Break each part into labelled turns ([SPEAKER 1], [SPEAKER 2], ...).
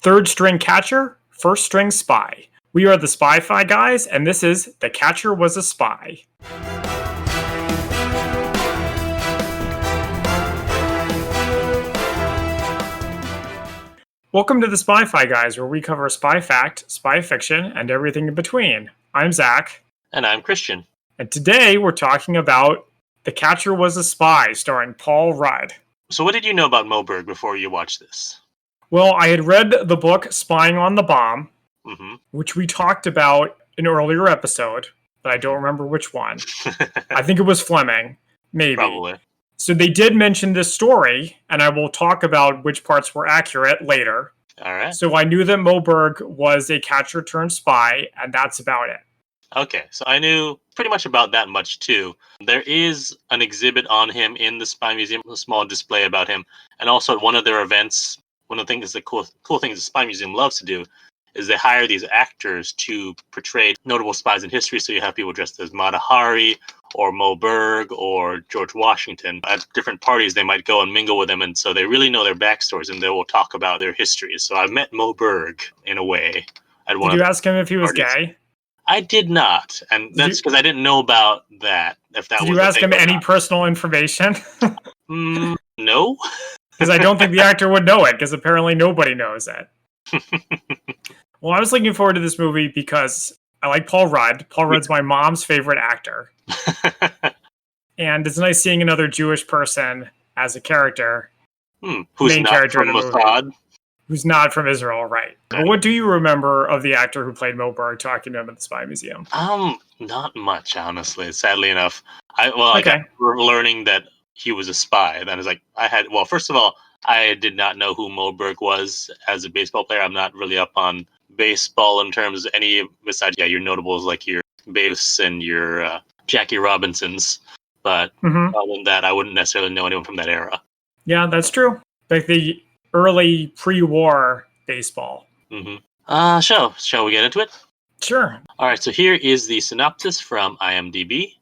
[SPEAKER 1] third string catcher, first string spy. We are the Spy-Fi guys, and this is The Catcher Was a Spy. Welcome to the Spy-Fi guys, where we cover spy fact, spy fiction, and everything in between. I'm Zach.
[SPEAKER 2] And I'm Christian.
[SPEAKER 1] And today we're talking about The Catcher Was a Spy, starring Paul Rudd.
[SPEAKER 2] So what did you know about Berg before you watched this?
[SPEAKER 1] Well, I had read the book Spying on the Bomb, which we talked about in an earlier episode, but I don't remember which one. I think it was Fleming, maybe.
[SPEAKER 2] Probably.
[SPEAKER 1] So they did mention this story, and I will talk about which parts were accurate later.
[SPEAKER 2] All right.
[SPEAKER 1] So I knew that Berg was a catcher turned spy, and that's about it.
[SPEAKER 2] Okay, so I knew pretty much about that much too. There is an exhibit on him in the Spy Museum, a small display about him, and also at one of their events. One of the things, the cool things the Spy Museum loves to do is they hire these actors to portray notable spies in history. So you have people dressed as Mata Hari or Berg or George Washington. At different parties, they might go and mingle with them, and so they really know their backstories, and they will talk about their histories. So I met Berg in a way. Did
[SPEAKER 1] you ask him if he was gay?
[SPEAKER 2] I did not, and that's because I didn't know about that.
[SPEAKER 1] Did you ask him any personal information?
[SPEAKER 2] No.
[SPEAKER 1] Because I don't think the actor would know it, because apparently nobody knows it. Well, I was looking forward to this movie because I like Paul Rudd. Paul Rudd's my mom's favorite actor. And it's nice seeing another Jewish person as a character.
[SPEAKER 2] Who's main not character from Mossad?
[SPEAKER 1] Who's not from Israel, right. But what do you remember of the actor who played Berg talking to him at the Spy Museum?
[SPEAKER 2] Not much, honestly, sadly enough. I got learning that he was a spy. That is first of all, I did not know who Berg was as a baseball player. I'm not really up on baseball in terms of any, besides, your notables like your Bass and your Jackie Robinsons. But other than that, I wouldn't necessarily know anyone from that era.
[SPEAKER 1] Yeah, that's true. Like the early pre-war baseball.
[SPEAKER 2] Shall we get into it?
[SPEAKER 1] Sure.
[SPEAKER 2] All right, so here is the synopsis from IMDb.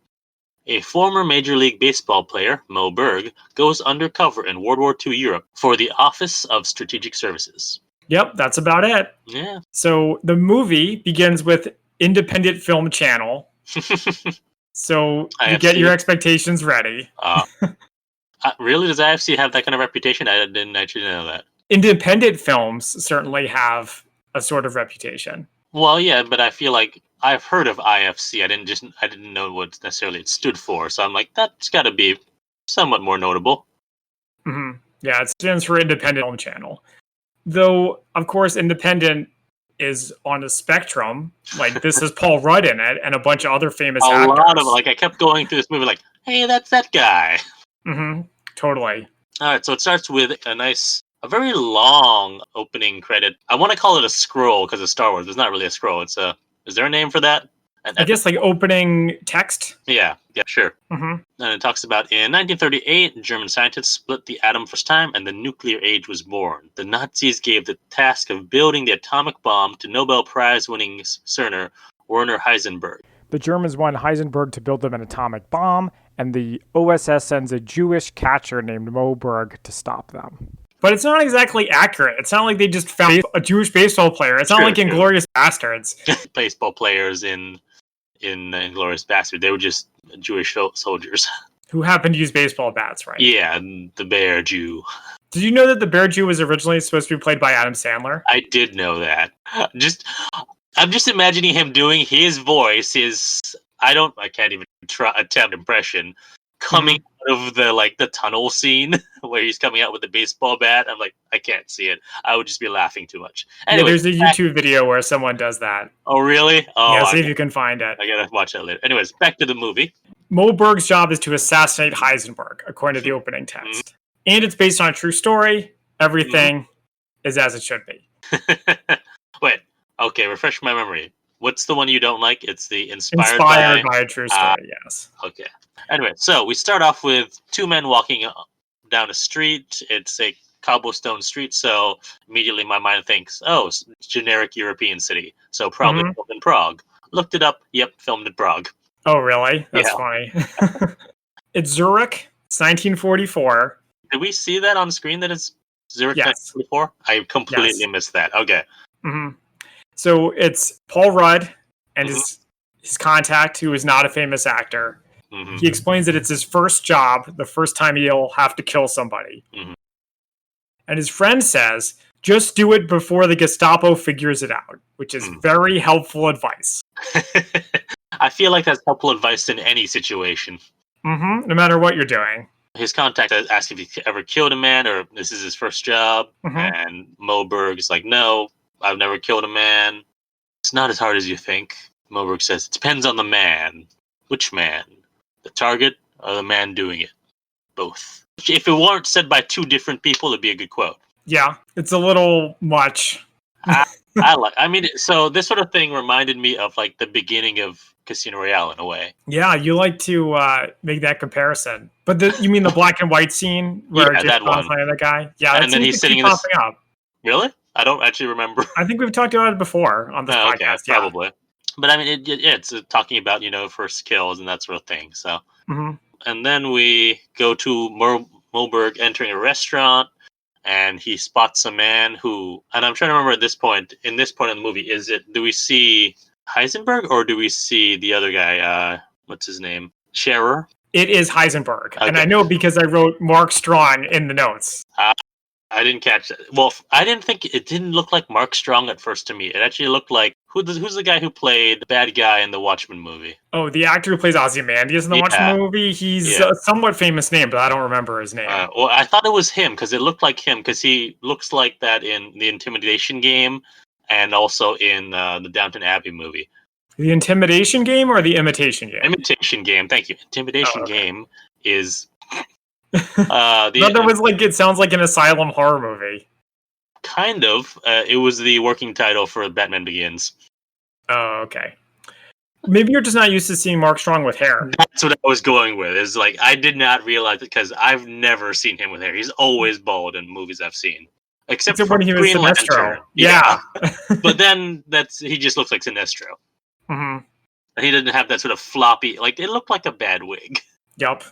[SPEAKER 2] A former Major League Baseball player, Berg, goes undercover in World War II Europe for the Office of Strategic Services.
[SPEAKER 1] Yep, that's about it.
[SPEAKER 2] Yeah.
[SPEAKER 1] So the movie begins with Independent Film Channel. So you get your expectations ready.
[SPEAKER 2] Really? Does IFC have that kind of reputation? I didn't actually know that.
[SPEAKER 1] Independent films certainly have a sort of reputation.
[SPEAKER 2] Well, yeah, but I feel like I've heard of IFC. I didn't know what necessarily it stood for. So I'm like, that's got to be somewhat more notable.
[SPEAKER 1] Yeah, it stands for Independent Film Channel. Though, of course, independent is on a spectrum. Like, this is Paul Rudd in it and a bunch of other famous actors. A lot of,
[SPEAKER 2] I kept going through this movie like, hey, that's that guy.
[SPEAKER 1] Totally.
[SPEAKER 2] All right, so it starts with a very long opening credit. I want to call it a scroll because of Star Wars. It's not really a scroll. Is there a name for that?
[SPEAKER 1] I guess like opening text?
[SPEAKER 2] Yeah, sure. And it talks about, in 1938, German scientists split the atom for the first time and the nuclear age was born. The Nazis gave the task of building the atomic bomb to Nobel Prize-winning Cerner, Werner Heisenberg.
[SPEAKER 1] The Germans want Heisenberg to build them an atomic bomb, and the OSS sends a Jewish catcher named Berg to stop them. But it's not exactly accurate. It's not like they just found a Jewish baseball player. It's not like Inglourious Bastards.
[SPEAKER 2] Baseball players in Inglourious Bastards, they were just Jewish soldiers.
[SPEAKER 1] Who happened to use baseball bats, right?
[SPEAKER 2] Yeah, the Bear Jew.
[SPEAKER 1] Did you know that the Bear Jew was originally supposed to be played by Adam Sandler?
[SPEAKER 2] I did know that. I'm just imagining him doing his voice, I can't even attempt impression, coming out of the tunnel scene where he's coming out with the baseball bat. I'm like, I can't see it. I would just be laughing too much. Anyway,
[SPEAKER 1] there's a YouTube video where someone does that.
[SPEAKER 2] Oh, really? Oh,
[SPEAKER 1] yeah, see if you can find it.
[SPEAKER 2] I gotta watch that later. Anyways, back to the movie.
[SPEAKER 1] Berg's job is to assassinate Heisenberg, according to the opening text. And it's based on a true story. Everything is as it should be.
[SPEAKER 2] Wait, okay, refresh my memory. What's the one you don't like? It's the inspired
[SPEAKER 1] by a true story, yes.
[SPEAKER 2] Okay. Anyway, so we start off with two men walking down a street. It's a cobblestone street, so immediately my mind thinks, it's generic European city. So probably filmed in Prague. Looked it up. Yep, filmed in Prague.
[SPEAKER 1] Oh, really? That's funny. It's Zurich. It's 1944.
[SPEAKER 2] Did we see that on screen that it's Zurich
[SPEAKER 1] Yes.
[SPEAKER 2] 1944? I completely missed that. Okay.
[SPEAKER 1] Mm-hmm. So it's Paul Rudd and
[SPEAKER 2] Mhm.
[SPEAKER 1] his contact, who is not a famous actor.
[SPEAKER 2] Mhm.
[SPEAKER 1] He explains that it's his first job, the first time he'll have to kill somebody.
[SPEAKER 2] Mhm.
[SPEAKER 1] And his friend says, just do it before the Gestapo figures it out, which is very helpful advice.
[SPEAKER 2] I feel like that's helpful advice in any situation.
[SPEAKER 1] No matter what you're doing.
[SPEAKER 2] His contact asks if he ever killed a man or this is his first job. And Moberg is like, no, I've never killed a man. It's not as hard as you think. Moberg says, it depends on the man. Which man? The target or the man doing it? Both. If it weren't said by two different people, it'd be a good quote.
[SPEAKER 1] Yeah, it's a little much.
[SPEAKER 2] So this sort of thing reminded me of like the beginning of Casino Royale in a way.
[SPEAKER 1] Yeah, you like to make that comparison. But you mean the black and white scene where Jason Bond's playing that guy? Yeah, that
[SPEAKER 2] and then he's sitting in
[SPEAKER 1] popping up.
[SPEAKER 2] Really? I don't actually remember.
[SPEAKER 1] I think we've talked about it before on this podcast.
[SPEAKER 2] Okay, probably. But I mean, it's talking about first kills and that sort of thing. So, and then we go to Moberg entering a restaurant, and he spots a man who, and I'm trying to remember at this point in the movie, do we see Heisenberg or do we see the other guy? What's his name? Scherer?
[SPEAKER 1] It is Heisenberg.
[SPEAKER 2] Okay.
[SPEAKER 1] And I know because I wrote Mark Strong in the notes.
[SPEAKER 2] I didn't catch that. Well, I didn't think it didn't look like Mark Strong at first to me. It actually looked like who's the guy who played the bad guy in the Watchmen movie?
[SPEAKER 1] Oh, the actor who plays Ozymandias in the Watchmen movie. He's a somewhat famous name, but I don't remember his name.
[SPEAKER 2] Well, I thought it was him because it looked like him because he looks like that in the Intimidation Game and also in the Downton Abbey movie.
[SPEAKER 1] The Intimidation Game or the Imitation Game?
[SPEAKER 2] Imitation Game. Thank you. Intimidation Game is.
[SPEAKER 1] It sounds like an asylum horror movie.
[SPEAKER 2] Kind of. It was the working title for Batman Begins.
[SPEAKER 1] Oh, okay. Maybe you're just not used to seeing Mark Strong with hair.
[SPEAKER 2] That's what I was going with. Is like I did not realize it because I've never seen him with hair. He's always bald in movies I've seen, except for
[SPEAKER 1] when he was
[SPEAKER 2] Green
[SPEAKER 1] Sinestro.
[SPEAKER 2] Lantern.
[SPEAKER 1] Yeah.
[SPEAKER 2] But then he just looks like Sinestro. He didn't have that sort of floppy. Like it looked like a bad wig.
[SPEAKER 1] Yup.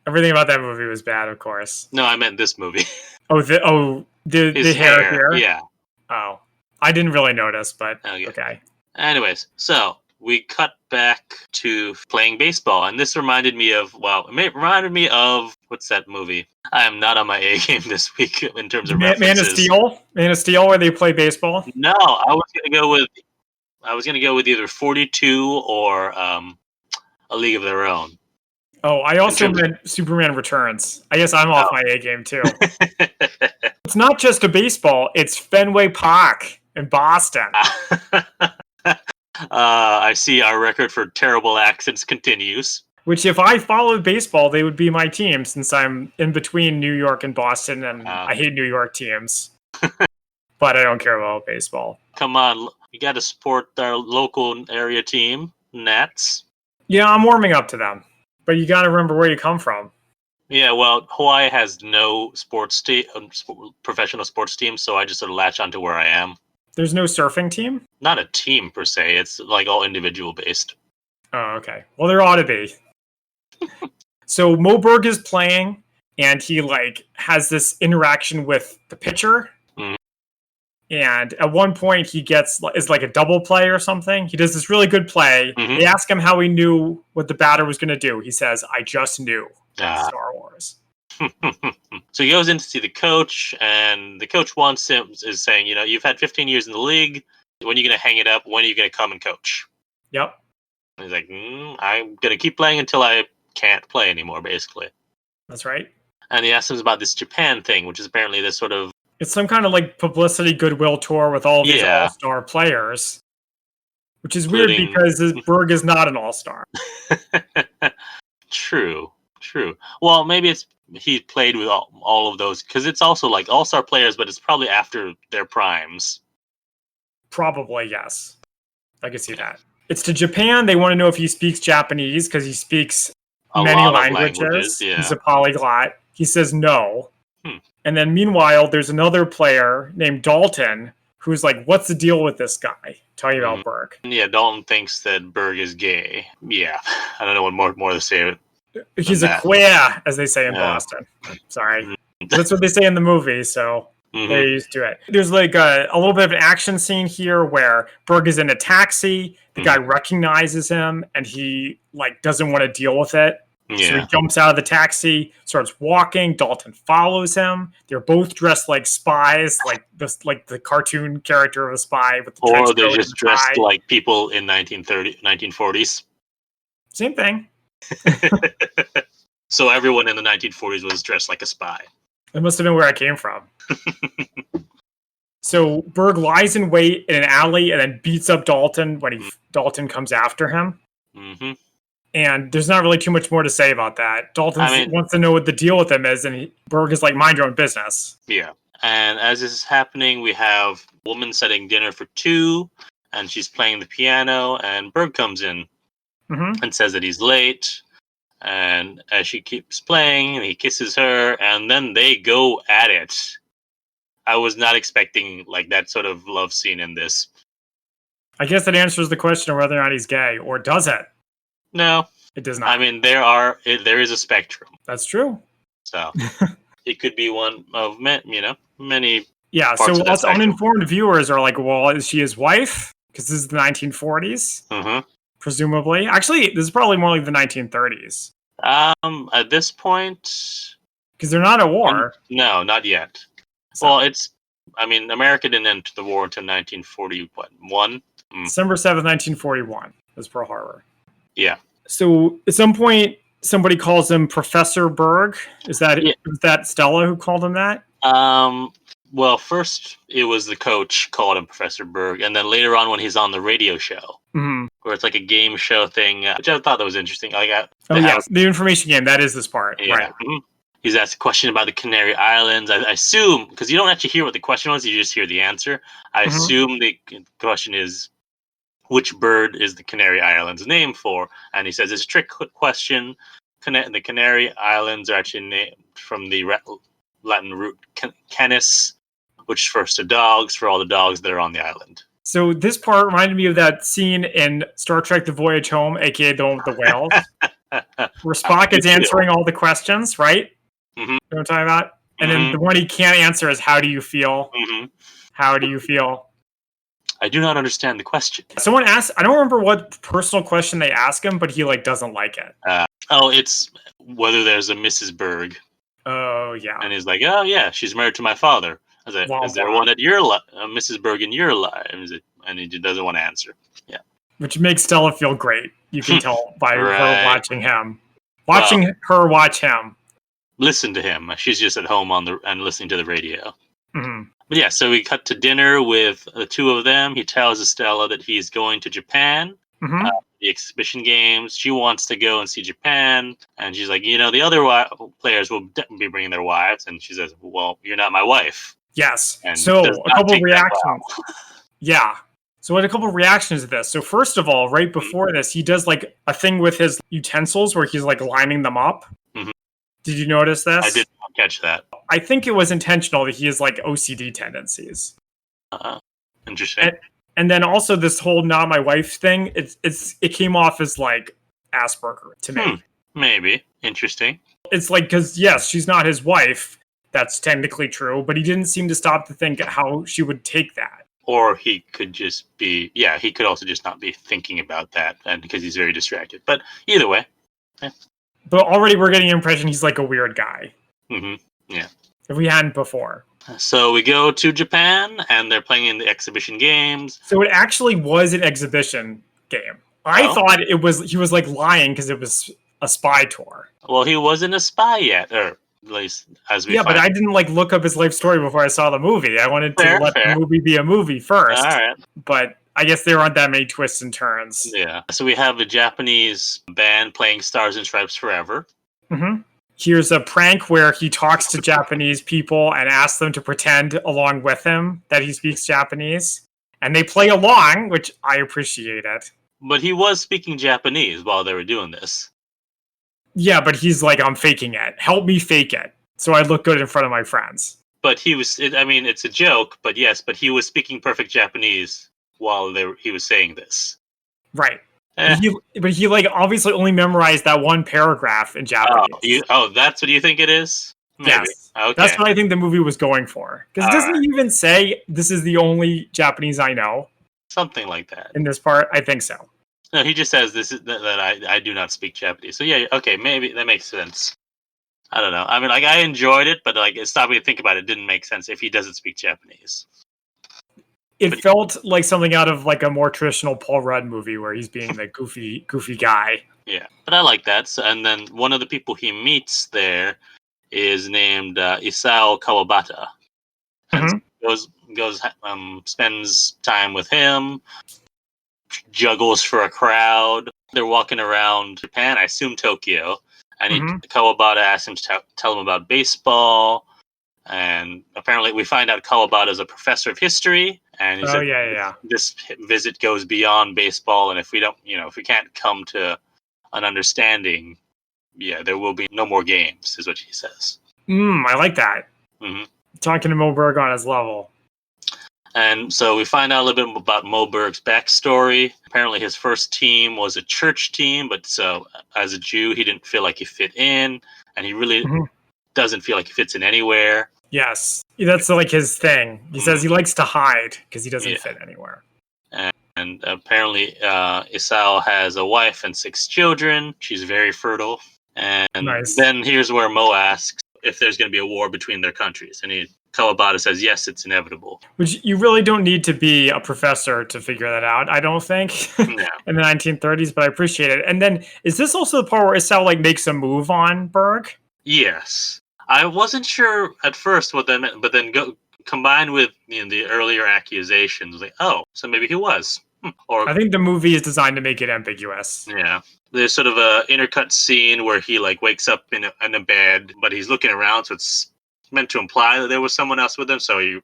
[SPEAKER 1] Everything about that movie was bad, of course.
[SPEAKER 2] No, I meant this movie.
[SPEAKER 1] The hair here?
[SPEAKER 2] Yeah.
[SPEAKER 1] Oh. I didn't really notice, but okay.
[SPEAKER 2] Anyways, so we cut back to playing baseball, and this reminded me of, what's that movie? I am not on my A game this week in terms of references.
[SPEAKER 1] Man of Steel? Man of Steel, where they play baseball?
[SPEAKER 2] No, I was gonna go with either 42 or A League of Their Own.
[SPEAKER 1] Oh, I also meant Superman Returns. I guess I'm off my A game too. It's not just a baseball; it's Fenway Park in Boston.
[SPEAKER 2] I see our record for terrible accents continues.
[SPEAKER 1] Which, if I followed baseball, they would be my team, since I'm in between New York and Boston, and I hate New York teams. But I don't care about baseball.
[SPEAKER 2] Come on, you got to support our local area team, Nats.
[SPEAKER 1] Yeah, I'm warming up to them. But you got to remember where you come from. Yeah,
[SPEAKER 2] well, Hawaii has no professional sports team, so I just sort of latch onto where I am.
[SPEAKER 1] There's no surfing team?
[SPEAKER 2] Not a team, per se. It's like all individual based.
[SPEAKER 1] Oh, okay. Well, there ought to be. So Moberg is playing, and he has this interaction with the pitcher. And at one point, he is like a double play or something. He does this really good play. They ask him how he knew what the batter was going to do. He says, "I just knew." Star Wars.
[SPEAKER 2] So he goes in to see the coach, and the coach is saying, you've had 15 years in the league. When are you going to hang it up? When are you going to come and coach?
[SPEAKER 1] Yep.
[SPEAKER 2] And he's like, I'm going to keep playing until I can't play anymore, basically.
[SPEAKER 1] That's right.
[SPEAKER 2] And he asks him about this Japan thing, which is apparently this sort of...
[SPEAKER 1] It's some kind of publicity goodwill tour with all these all-star players. Which is weird because Berg is not an all-star.
[SPEAKER 2] True. Well, maybe he played with all of those, because it's also like all-star players, but it's probably after their primes.
[SPEAKER 1] Probably, yes. I can see that. It's to Japan. They want to know if he speaks Japanese, because he speaks many languages. Yeah. He's a polyglot. He says no. And then meanwhile, there's another player named Dalton who's like, what's the deal with this guy? Talking about Berg.
[SPEAKER 2] Yeah, Dalton thinks that Berg is gay. Yeah. I don't know what more to say.
[SPEAKER 1] He's a queer, as they say in Boston. Sorry. That's what they say in the movie, so. They're used to it. There's like a little bit of an action scene here where Berg is in a taxi. The guy recognizes him and he like doesn't want to deal with it.
[SPEAKER 2] Yeah.
[SPEAKER 1] So he jumps out of the taxi, starts walking. Dalton follows him. They're both dressed like spies, like the cartoon character of a spy with the trench
[SPEAKER 2] Or
[SPEAKER 1] coat
[SPEAKER 2] they're
[SPEAKER 1] and
[SPEAKER 2] just
[SPEAKER 1] the
[SPEAKER 2] dressed
[SPEAKER 1] tie.
[SPEAKER 2] like people in 1940s.
[SPEAKER 1] Same thing.
[SPEAKER 2] So everyone in the 1940s was dressed like a spy.
[SPEAKER 1] That must have been where I came from. So Berg lies in wait in an alley and then beats up Dalton when Dalton comes after him.
[SPEAKER 2] Mm-hmm.
[SPEAKER 1] And there's not really too much more to say about that. Dalton wants to know what the deal with him is, and Berg is like, mind your own business.
[SPEAKER 2] Yeah. And as this is happening, we have a woman setting dinner for two, and she's playing the piano, and Berg comes in and says that he's late. And as she keeps playing, he kisses her, and then they go at it. I was not expecting like that sort of love scene in this.
[SPEAKER 1] I guess that answers the question of whether or not he's gay, or does it?
[SPEAKER 2] No,
[SPEAKER 1] it does not.
[SPEAKER 2] I mean, there is a spectrum.
[SPEAKER 1] That's true.
[SPEAKER 2] So it could be one of many.
[SPEAKER 1] Yeah. So us uninformed viewers are like, well, is she his wife? Because this is the 1940s, presumably. Actually, this is probably more like the 1930s.
[SPEAKER 2] At this point,
[SPEAKER 1] because they're not at war.
[SPEAKER 2] No, not yet. So, well, America didn't enter the war until 1941.
[SPEAKER 1] December 7th, 1941 was Pearl Harbor.
[SPEAKER 2] Yeah.
[SPEAKER 1] So at some point, somebody calls him Professor Berg. Is that Stella who called him that?
[SPEAKER 2] Well, first it was the coach called him Professor Berg, and then later on when he's on the radio show, where it's like a game show thing, which I thought that was interesting.
[SPEAKER 1] The information game. That is this part, right?
[SPEAKER 2] He's asked a question about the Canary Islands. I assume, because you don't actually hear what the question was, you just hear the answer. I assume the question is, which bird is the Canary Islands named for? And he says it's a trick question. The Canary Islands are actually named from the Latin root canis, which refers to dogs, for all the dogs that are on the island.
[SPEAKER 1] So this part reminded me of that scene in Star Trek The Voyage Home, aka the one with the whales, where Spock is answering all the questions, right? You know what I'm talking about? And then the one he can't answer is, how do you feel? How do you feel?
[SPEAKER 2] I do not understand the question.
[SPEAKER 1] Someone asked, I don't remember what personal question they ask him, but he like doesn't like it.
[SPEAKER 2] It's whether there's a Mrs. Berg.
[SPEAKER 1] Oh, yeah.
[SPEAKER 2] And he's like, oh, yeah, she's married to my father. I was like, is there one at your Mrs. Berg in your life? And he doesn't want to answer. Yeah.
[SPEAKER 1] Which makes Stella feel great. You can tell by her watching him. Watching her watch him.
[SPEAKER 2] Listen to him. She's just at home and listening to the radio. But yeah, so we cut to dinner with the two of them. He tells Estella that he's going to Japan, the exhibition games. She wants to go and see Japan. And she's like, the other players will be bringing their wives. And she says, well, you're not my wife.
[SPEAKER 1] Yes.
[SPEAKER 2] And
[SPEAKER 1] so a couple of reactions. Yeah. So what a couple of reactions to this. So first of all, right before this, he does like a thing with his utensils where he's like lining them up. Did you notice this?
[SPEAKER 2] I did not catch that.
[SPEAKER 1] I think it was intentional that he has like OCD tendencies.
[SPEAKER 2] Interesting.
[SPEAKER 1] And then also this whole "not my wife" thing. It came off as like Asperger to me.
[SPEAKER 2] Maybe. Interesting.
[SPEAKER 1] It's like, because yes, she's not his wife. That's technically true, but he didn't seem to stop to think how she would take that.
[SPEAKER 2] Or he could just be, he could also just not be thinking about that, and because he's very distracted. But either way. Yeah.
[SPEAKER 1] But already we're getting the impression he's like a weird guy.
[SPEAKER 2] Yeah.
[SPEAKER 1] If we hadn't before.
[SPEAKER 2] So we go to Japan, and they're playing in the exhibition games.
[SPEAKER 1] So it actually was an exhibition game. I thought he was like lying because it was a spy tour.
[SPEAKER 2] Well, he wasn't a spy yet, or at least as we
[SPEAKER 1] Yeah, but I didn't like look up his life story before I saw the movie. I wanted to let the movie be a movie first.
[SPEAKER 2] All right.
[SPEAKER 1] But I guess there aren't that many twists and turns.
[SPEAKER 2] Yeah. So we have a Japanese band playing Stars and Stripes Forever.
[SPEAKER 1] Here's a prank where he talks to Japanese people and asks them to pretend along with him that he speaks Japanese. And they play along, which I appreciate it.
[SPEAKER 2] But he was speaking Japanese while they were doing this.
[SPEAKER 1] Yeah, but he's like, I'm faking it. Help me fake it. So I look good in front of my friends.
[SPEAKER 2] But it's a joke, but yes, but he was speaking perfect Japanese while he was saying this.
[SPEAKER 1] Right. But he like obviously only memorized that one paragraph in Japanese.
[SPEAKER 2] That's what you think it is? Maybe.
[SPEAKER 1] Yes.
[SPEAKER 2] Okay.
[SPEAKER 1] That's what I think the movie was going for. Because doesn't he even say, this is the only Japanese I know
[SPEAKER 2] Something like that.
[SPEAKER 1] in this part? I think so.
[SPEAKER 2] No, he just says this is that I do not speak Japanese. So yeah, okay, maybe that makes sense. I don't know. I mean, like I enjoyed it, but like it stopped me to think about it. It didn't make sense if he doesn't speak Japanese.
[SPEAKER 1] It
[SPEAKER 2] But-
[SPEAKER 1] felt like something out of like a more traditional Paul Rudd movie where he's being the goofy guy.
[SPEAKER 2] Yeah, but I like that. So, and then one of the people he meets there is named Isao Kawabata, and
[SPEAKER 1] Mhm.
[SPEAKER 2] goes spends time with him, juggles for a crowd. They're walking around Japan, I assume Tokyo, and
[SPEAKER 1] Mhm.
[SPEAKER 2] Kawabata asks him to tell him about baseball. And apparently, we find out Kawabata is a professor of history, and he
[SPEAKER 1] Oh,
[SPEAKER 2] said
[SPEAKER 1] yeah.
[SPEAKER 2] this visit goes beyond baseball, and if we don't, if we can't come to an understanding, yeah, there will be no more games, is what he says.
[SPEAKER 1] I like that.
[SPEAKER 2] Hmm.
[SPEAKER 1] Talking to Berg on his level.
[SPEAKER 2] And so we find out a little bit about Berg's backstory. Apparently, his first team was a church team, but so as a Jew, he didn't feel like he fit in, and he really doesn't feel like he fits in anywhere.
[SPEAKER 1] Yes, that's like his thing. He says he likes to hide because he doesn't fit anywhere.
[SPEAKER 2] And apparently, Isao has a wife and 6 children. She's very fertile. And then here's where Mo asks if there's going to be a war between their countries. And Kawabata says, yes, it's inevitable.
[SPEAKER 1] Which you really don't need to be a professor to figure that out, I don't think, in the 1930s, but I appreciate it. And then, is this also the part where Isao like makes a move on Berg?
[SPEAKER 2] Yes. I wasn't sure at first what that meant, but then combined with the earlier accusations, like, oh, so maybe he was. Or
[SPEAKER 1] I think the movie is designed to make it ambiguous.
[SPEAKER 2] Yeah. There's sort of a intercut scene where he like wakes up in a bed, but he's looking around, so it's meant to imply that there was someone else with him. So you're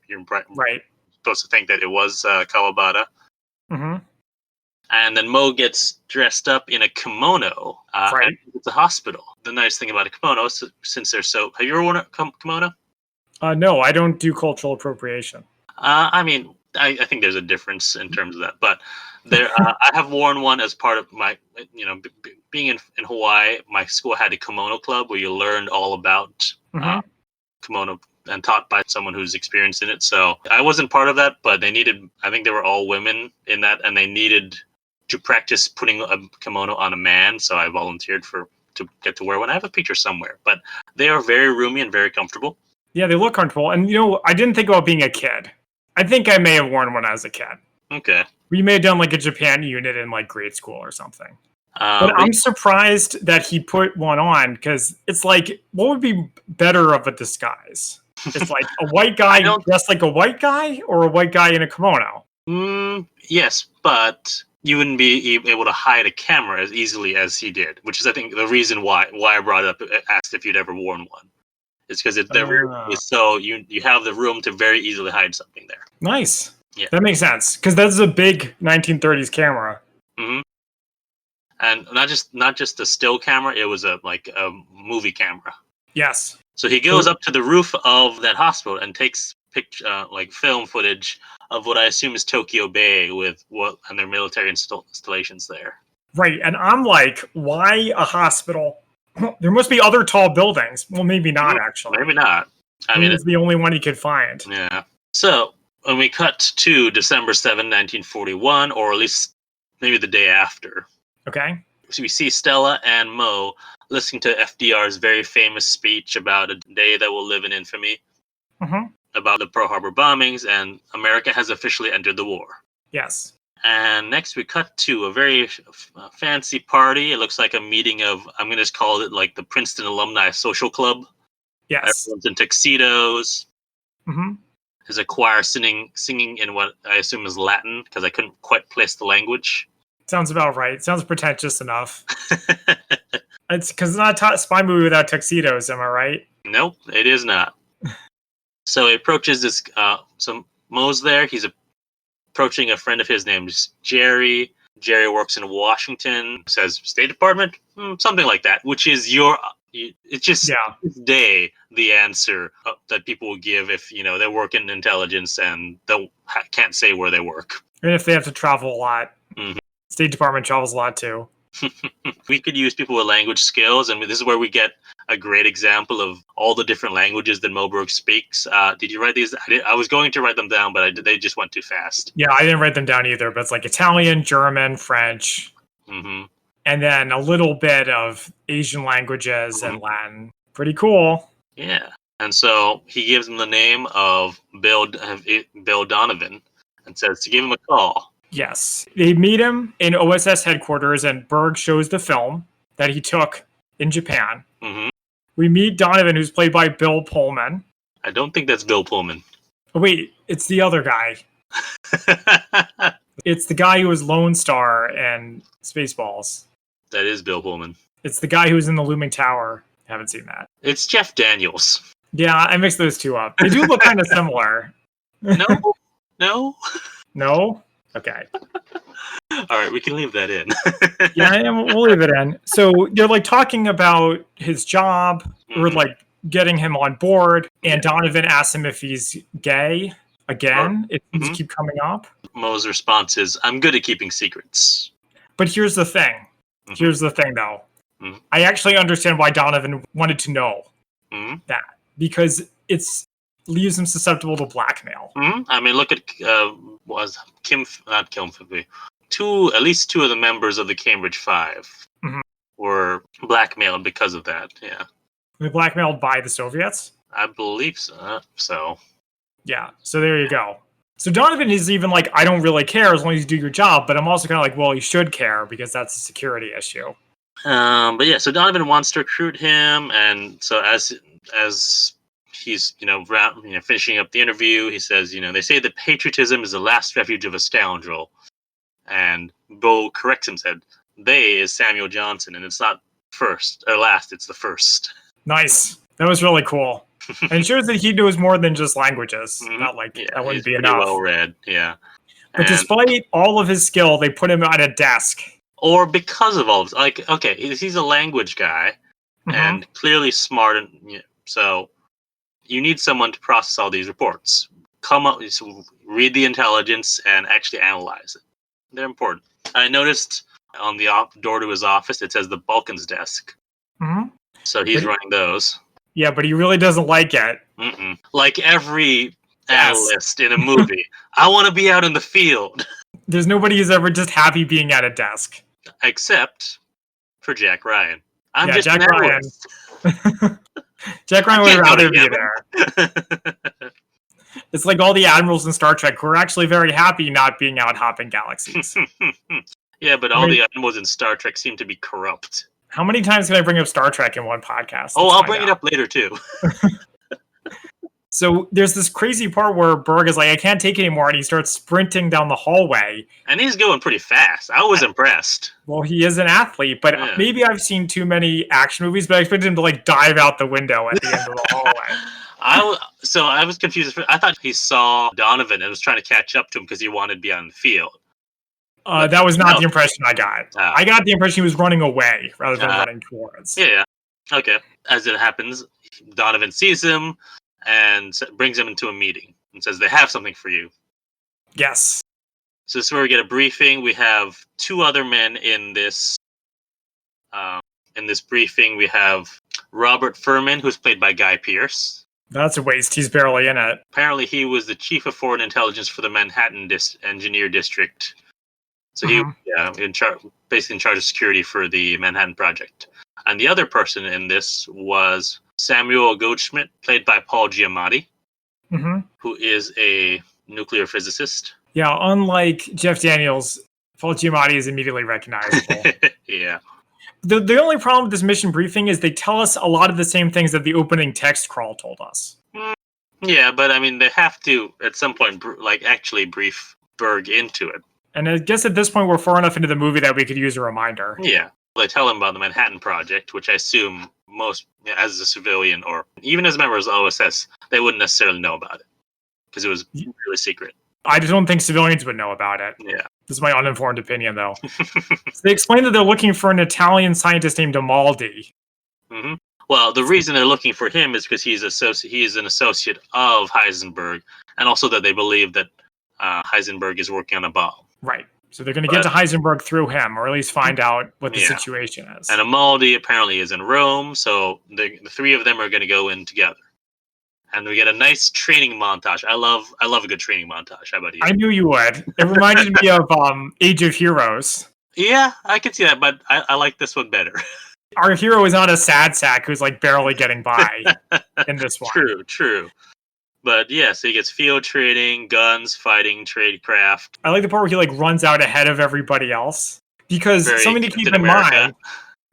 [SPEAKER 1] right
[SPEAKER 2] supposed to think that it was Kawabata.
[SPEAKER 1] Mm-hmm.
[SPEAKER 2] And then Mo gets dressed up in a kimono at the hospital. The nice thing about a kimono, since they're so... Have you ever worn a kimono?
[SPEAKER 1] No, I don't do cultural appropriation.
[SPEAKER 2] I mean, I think there's a difference in terms of that. But there, I have worn one as part of my, being in Hawaii, my school had a kimono club where you learned all about kimono and taught by someone who's experienced in it. So I wasn't part of that, but I think they were all women in that, and they needed to practice putting a kimono on a man. So I volunteered to get to wear one. I have a picture somewhere, but they are very roomy and very comfortable.
[SPEAKER 1] Yeah, they look comfortable. And, I didn't think about being a kid. I think I may have worn one as a kid.
[SPEAKER 2] Okay.
[SPEAKER 1] We may have done like a Japan unit in like grade school or something. But I'm surprised that he put one on because it's like, what would be better of a disguise? It's like a white guy dressed like a white guy or a white guy in a kimono?
[SPEAKER 2] Yes, but you wouldn't be able to hide a camera as easily as he did, which is, I think, the reason why I brought it up, asked if you'd ever worn one. It's because so you have the room to very easily hide something there.
[SPEAKER 1] Nice.
[SPEAKER 2] Yeah.
[SPEAKER 1] That makes sense because that's a big 1930s camera.
[SPEAKER 2] Mm-hmm. And not just a still camera, it was a movie camera.
[SPEAKER 1] Yes.
[SPEAKER 2] So he goes up to the roof of that hospital and takes film footage of what I assume is Tokyo Bay and their military installations there.
[SPEAKER 1] Right, and I'm like, why a hospital? There must be other tall buildings. Well, maybe not, actually.
[SPEAKER 2] Maybe not.
[SPEAKER 1] I mean, it's the only one he could find.
[SPEAKER 2] Yeah. So when we cut to December 7, 1941, or at least maybe the day after.
[SPEAKER 1] Okay.
[SPEAKER 2] So we see Stella and Mo listening to FDR's very famous speech about a day that will live in infamy, about the Pearl Harbor bombings, and America has officially entered the war.
[SPEAKER 1] Yes.
[SPEAKER 2] And next we cut to a very fancy party. It looks like a meeting of, I'm going to just call it like the Princeton Alumni Social Club.
[SPEAKER 1] Yes.
[SPEAKER 2] Everyone's in tuxedos. There's a choir singing in what I assume is Latin, because I couldn't quite place the language.
[SPEAKER 1] Sounds about right. Sounds pretentious enough. It's because it's not a spy movie without tuxedos, am I right?
[SPEAKER 2] Nope, it is not. So he approaches this, Mo's there. He's approaching a friend of his named Jerry. Jerry works in Washington, says State Department, something like that, which is it's just this day the answer that people will give if, they work in intelligence and they can't say where they work.
[SPEAKER 1] And if they have to travel a lot.
[SPEAKER 2] Mm-hmm.
[SPEAKER 1] State Department travels a lot too.
[SPEAKER 2] We could use people with language skills, and this is where we get a great example of all the different languages that Moberg speaks. Did you write these? I was going to write them down, but they just went too fast.
[SPEAKER 1] Yeah, I didn't write them down either, but it's like Italian, German, French,
[SPEAKER 2] Mm-hmm.
[SPEAKER 1] and then a little bit of Asian languages and Latin. Pretty cool.
[SPEAKER 2] Yeah. And so he gives him the name of Bill Donovan and says to give him a call.
[SPEAKER 1] Yes. They meet him in OSS headquarters, and Berg shows the film that he took in Japan.
[SPEAKER 2] Mm-hmm.
[SPEAKER 1] We meet Donovan, who's played by Bill Pullman.
[SPEAKER 2] I don't think that's Bill Pullman.
[SPEAKER 1] Oh, wait, it's the other guy. It's the guy who was Lone Star and Spaceballs.
[SPEAKER 2] That is Bill Pullman.
[SPEAKER 1] It's the guy who was in the Looming Tower. Haven't seen that.
[SPEAKER 2] It's Jeff Daniels.
[SPEAKER 1] Yeah, I mixed those two up. They do look kind of similar.
[SPEAKER 2] No?
[SPEAKER 1] No? Okay.
[SPEAKER 2] All right, we can leave that in.
[SPEAKER 1] Yeah, we'll leave it in. So they're like talking about his job, or like getting him on board, and Donovan asks him if he's gay again. It seems to keep coming up.
[SPEAKER 2] Mo's response is, "I'm good at keeping secrets."
[SPEAKER 1] But here's the thing. Here's the thing, though. I actually understand why Donovan wanted to know that, because it's leaves him susceptible to blackmail.
[SPEAKER 2] I mean, look at was not Kim Phoebe. At least two of the members of the Cambridge Five were blackmailed because of that. Yeah,
[SPEAKER 1] They blackmailed by the Soviets.
[SPEAKER 2] I believe so.
[SPEAKER 1] Yeah, so there you go. So Donovan is even like, I don't really care as long as you do your job, but I'm also kind of like, well, you should care because that's a security issue.
[SPEAKER 2] But yeah, so Donovan wants to recruit him, and so as he's finishing up the interview, he says, they say that patriotism is the last refuge of a scoundrel, and Bo corrects him, said, "They is Samuel Johnson, and it's not first or last; it's the first."
[SPEAKER 1] Nice. That was really cool. And it shows that he knows more than just languages. Not like that wouldn't be enough.
[SPEAKER 2] Well read, yeah.
[SPEAKER 1] But despite all of his skill, they put him at a desk.
[SPEAKER 2] Or because of all of this, okay, he's a language guy and clearly smart, and so you need someone to process all these reports. Read the intelligence and actually analyze it. They're important. I noticed on the door to his office it says the Balkans desk. So he's running those.
[SPEAKER 1] Yeah, but he really doesn't like it.
[SPEAKER 2] Like every analyst in a movie, I want to be out in the field.
[SPEAKER 1] There's nobody who's ever just happy being at a desk.
[SPEAKER 2] Except for Jack Ryan. I'm just
[SPEAKER 1] Jack
[SPEAKER 2] an analyst.
[SPEAKER 1] Ryan. Jack Ryan would rather be there. It's like all the admirals in Star Trek who are actually very happy not being out hopping galaxies.
[SPEAKER 2] Yeah, but all the admirals in Star Trek seem to be corrupt.
[SPEAKER 1] How many times can I bring up Star Trek in one podcast?
[SPEAKER 2] Oh, I'll bring it up later, too.
[SPEAKER 1] So there's this crazy part where Berg is like, I can't take it anymore, and he starts sprinting down the hallway.
[SPEAKER 2] And he's going pretty fast. I was impressed.
[SPEAKER 1] Well, he is an athlete, but maybe I've seen too many action movies, but I expected him to like dive out the window at the end of the hallway.
[SPEAKER 2] So I was confused. I thought he saw Donovan and was trying to catch up to him because he wanted to be on the field.
[SPEAKER 1] That was not the impression I got. I got the impression he was running away rather than running towards.
[SPEAKER 2] Yeah. Okay. As it happens, Donovan sees him and brings him into a meeting and says, "They have something for you."
[SPEAKER 1] Yes.
[SPEAKER 2] So this is where we get a briefing. We have two other men in this briefing. We have Robert Furman, who's played by Guy Pearce.
[SPEAKER 1] That's a waste. He's barely in it.
[SPEAKER 2] Apparently, he was the chief of foreign intelligence for the Manhattan Engineer District. So he, basically in charge of security for the Manhattan Project. And the other person in this was Samuel Goldschmidt, played by Paul Giamatti, who is a nuclear physicist.
[SPEAKER 1] Yeah, unlike Jeff Daniels, Paul Giamatti is immediately recognizable.
[SPEAKER 2] Yeah.
[SPEAKER 1] The only problem with this mission briefing is they tell us a lot of the same things that the opening text crawl told us.
[SPEAKER 2] Yeah, but I mean, they have to, at some point, actually brief Berg into it. And
[SPEAKER 1] I guess at this point, we're far enough into the movie that we could use a reminder.
[SPEAKER 2] Yeah. They tell him about the Manhattan Project, which I assume most, as a civilian or even as members of OSS, they wouldn't necessarily know about it because it was really secret.
[SPEAKER 1] I just don't think civilians would know about it.
[SPEAKER 2] Yeah.
[SPEAKER 1] This is my uninformed opinion, though. So they explain that they're looking for an Italian scientist named Amaldi.
[SPEAKER 2] Well, the reason they're looking for him is because he's an associate of Heisenberg, and also that they believe that Heisenberg is working on a bomb.
[SPEAKER 1] Right. So they're going to get to Heisenberg through him, or at least find out what the situation is.
[SPEAKER 2] And Amaldi apparently is in Rome, so the three of them are going to go in together. And we get a nice training montage. I love a good training montage. How about you?
[SPEAKER 1] I knew you would. It reminded me of Age of Heroes.
[SPEAKER 2] Yeah, I can see that, but I like this one better.
[SPEAKER 1] Our hero is not a sad sack who's like barely getting by in this one.
[SPEAKER 2] True. But yeah, so he gets field training, guns, fighting, tradecraft.
[SPEAKER 1] I like the part where he like runs out ahead of everybody else. Because something to keep in mind.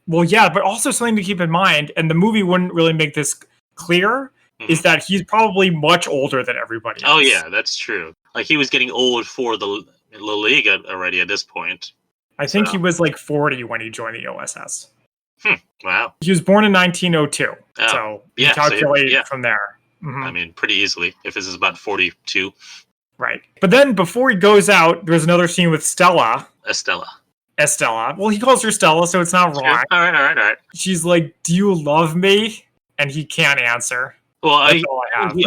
[SPEAKER 1] Well, yeah, but also something to keep in mind, and the movie wouldn't really make this clear, is that he's probably much older than everybody else.
[SPEAKER 2] Oh yeah, that's true. Like he was getting old for the La Liga already at this point.
[SPEAKER 1] I think he was like 40 when he joined the OSS.
[SPEAKER 2] Wow.
[SPEAKER 1] He was born in 1902. So you calculate from there. Mm-hmm.
[SPEAKER 2] I mean, pretty easily, if this is about 42.
[SPEAKER 1] Right. But then before he goes out, there's another scene with Stella. Estella. Well, he calls her Stella, so it's not wrong.
[SPEAKER 2] All right.
[SPEAKER 1] She's like, "Do you love me?" And he can't answer.
[SPEAKER 2] Well, he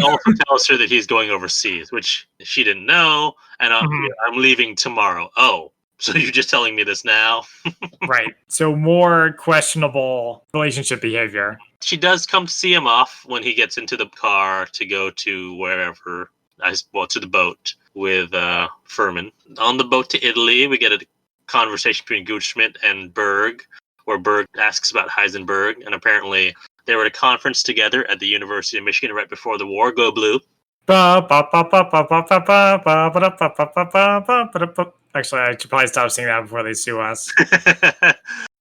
[SPEAKER 2] also tells her that he's going overseas, which she didn't know, and I'm leaving tomorrow. Oh, so you're just telling me this now?
[SPEAKER 1] Right. So more questionable relationship behavior.
[SPEAKER 2] She does come to see him off when he gets into the car to go to wherever, to the boat with Furman. On the boat to Italy, we get a conversation between Gutschmidt and Berg, where Berg asks about Heisenberg, and apparently they were at a conference together at the University of Michigan right before the war. Go Blue.
[SPEAKER 1] Actually, I should probably stop singing that before they sue us.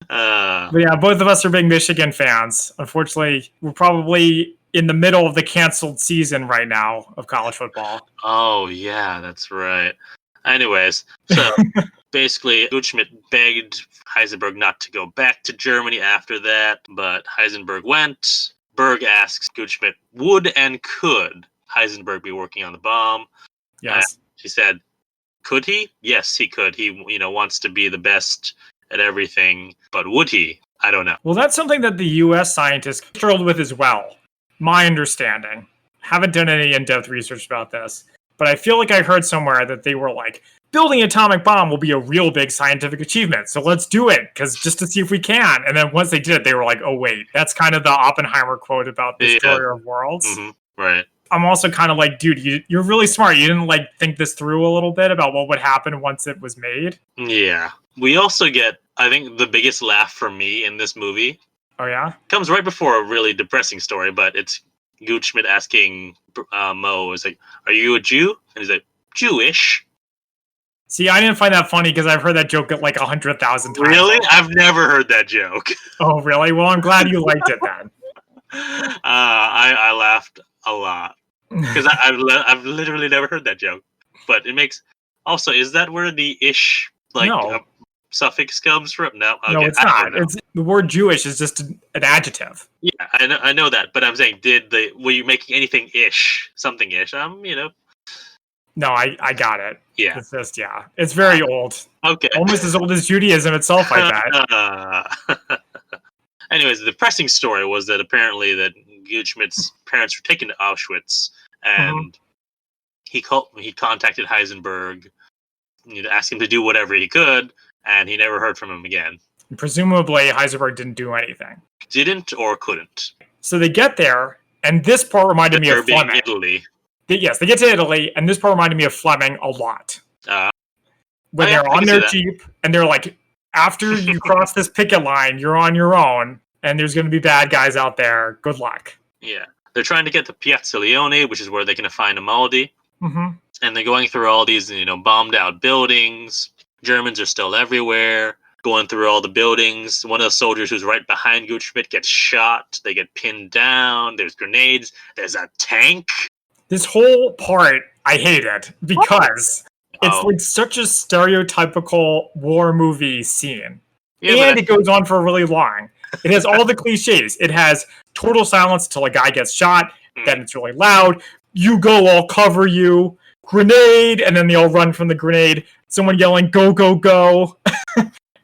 [SPEAKER 1] But yeah, both of us are big Michigan fans. Unfortunately, we're probably in the middle of the canceled season right now of college football.
[SPEAKER 2] Oh, yeah, that's right. Anyways, so basically, Gutschmidt begged Heisenberg not to go back to Germany after that, but Heisenberg went. Berg asks Gutschmidt, would and could Heisenberg be working on the bomb?
[SPEAKER 1] Yes.
[SPEAKER 2] She said, could he? Yes, he could. He, wants to be the best at everything, but would he? I don't know.
[SPEAKER 1] Well, that's something that the U.S. scientists struggled with as well. My understanding. Haven't done any in-depth research about this, but I feel like I heard somewhere that they were like, building an atomic bomb will be a real big scientific achievement, so let's do it, because just to see if we can. And then once they did it, they were like, oh, wait, that's kind of the Oppenheimer quote about the destroyer of worlds.
[SPEAKER 2] Mm-hmm. Right.
[SPEAKER 1] I'm also kind of like, dude, you're really smart. You didn't like think this through a little bit about what would happen once it was made.
[SPEAKER 2] Yeah. We also get, I think, the biggest laugh for me in this movie.
[SPEAKER 1] Oh, yeah?
[SPEAKER 2] Comes right before a really depressing story, but it's Gutschmidt asking Mo, is like, are you a Jew? And he's like, Jewish.
[SPEAKER 1] See, I didn't find that funny because I've heard that joke like 100,000 times.
[SPEAKER 2] Really? I've never heard that joke.
[SPEAKER 1] Oh, really? Well, I'm glad you liked it then.
[SPEAKER 2] I laughed a lot because I've literally never heard that joke. But it makes also, is that where the ish suffix comes from? No, okay.
[SPEAKER 1] No, it's not. It's the word Jewish is just an adjective.
[SPEAKER 2] Yeah, I know that, but I'm saying, were you making anything ish, something ish?
[SPEAKER 1] No, I got it.
[SPEAKER 2] Yeah.
[SPEAKER 1] It's just, it's very old.
[SPEAKER 2] Okay.
[SPEAKER 1] Almost as old as Judaism itself, I bet.
[SPEAKER 2] Anyways, the depressing story was that apparently that Gutschmidt's parents were taken to Auschwitz, and he contacted Heisenberg, asked him to do whatever he could, and he never heard from him again.
[SPEAKER 1] Presumably, Heisenberg didn't do anything.
[SPEAKER 2] Didn't or couldn't.
[SPEAKER 1] So they get there, and this part reminded me of Fleming.
[SPEAKER 2] Italy.
[SPEAKER 1] Yes, they get to Italy, and this part reminded me of Fleming a lot. When they're on their Jeep, and they're like, after you cross this picket line, you're on your own, and there's going to be bad guys out there. Good luck.
[SPEAKER 2] Yeah. They're trying to get to Piazza Leone, which is where they can find Amaldi.
[SPEAKER 1] Mm-hmm.
[SPEAKER 2] And they're going through all these, bombed out buildings. Germans are still everywhere. Going through all the buildings. One of the soldiers who's right behind Gutschmidt gets shot. They get pinned down. There's grenades. There's a tank. This
[SPEAKER 1] whole part I hated because it's like such a stereotypical war movie scene. Yeah, and it goes on for really long. It has all the cliches. It has total silence until a guy gets shot. Then it's really loud. You go, I'll cover you. Grenade, and then they all run from the grenade. Someone yelling, go, go, go.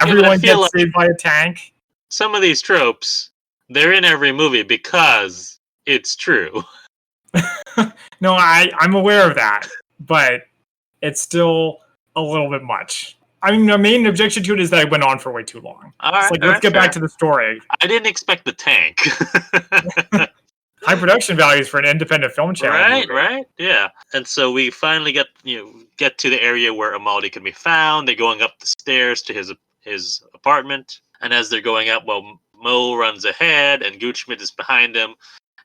[SPEAKER 1] Everyone gets saved by a tank.
[SPEAKER 2] Some of these tropes, they're in every movie because it's true.
[SPEAKER 1] No, I'm aware of that, but it's still a little bit much. I mean, the main objection to it is that it went on for way too long. It's like, let's get back to the story.
[SPEAKER 2] I didn't expect the tank.
[SPEAKER 1] High production values for an independent film channel.
[SPEAKER 2] Right, yeah. And so we finally get to the area where Amaldi can be found. They're going up the stairs to his apartment, and as they're going up, well, Mo runs ahead, and Gutschmidt is behind him,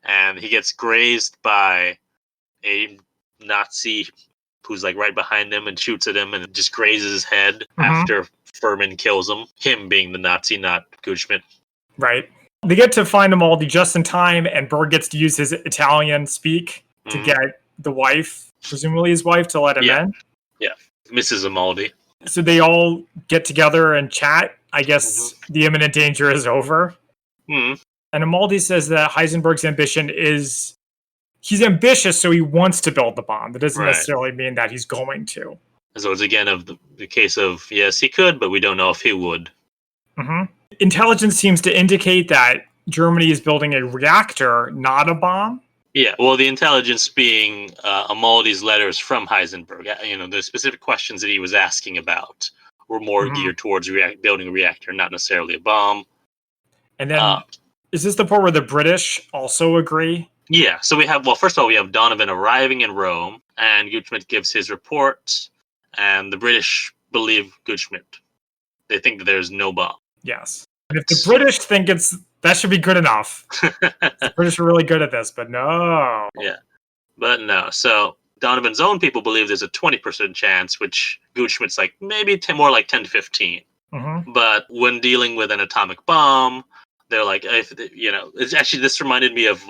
[SPEAKER 2] and he gets grazed by a Nazi who's like right behind him and shoots at him and just grazes his head after Furman kills him. Him being the Nazi, not Gutschmidt.
[SPEAKER 1] Right. They get to find Amaldi just in time, and Berg gets to use his Italian speak to get the wife, presumably his wife, to let him in.
[SPEAKER 2] Yeah, Mrs. Amaldi.
[SPEAKER 1] So they all get together and chat. I guess the imminent danger is over. And Amaldi says that Heisenberg's ambition is... He's ambitious, so he wants to build the bomb. That doesn't necessarily mean that he's going to.
[SPEAKER 2] So it's again of the case of, yes, he could, but we don't know if he would.
[SPEAKER 1] Intelligence seems to indicate that Germany is building a reactor, not a bomb.
[SPEAKER 2] Yeah, well, the intelligence being Amaldi's letters from Heisenberg. The specific questions that he was asking about were more geared towards building a reactor, not necessarily a bomb.
[SPEAKER 1] And then, is this the part where the British also agree?
[SPEAKER 2] Yeah, so first of all, we have Donovan arriving in Rome, and Gutschmidt gives his report, and the British believe Gutschmidt. They think that there's no bomb.
[SPEAKER 1] Yes. And if the British think that should be good enough. The British are really good at this, but no.
[SPEAKER 2] Yeah, but no. So Donovan's own people believe there's a 20% chance, which Gutschmidt's like maybe more like 10 to 15. But when dealing with an atomic bomb, they're like, it's actually, this reminded me of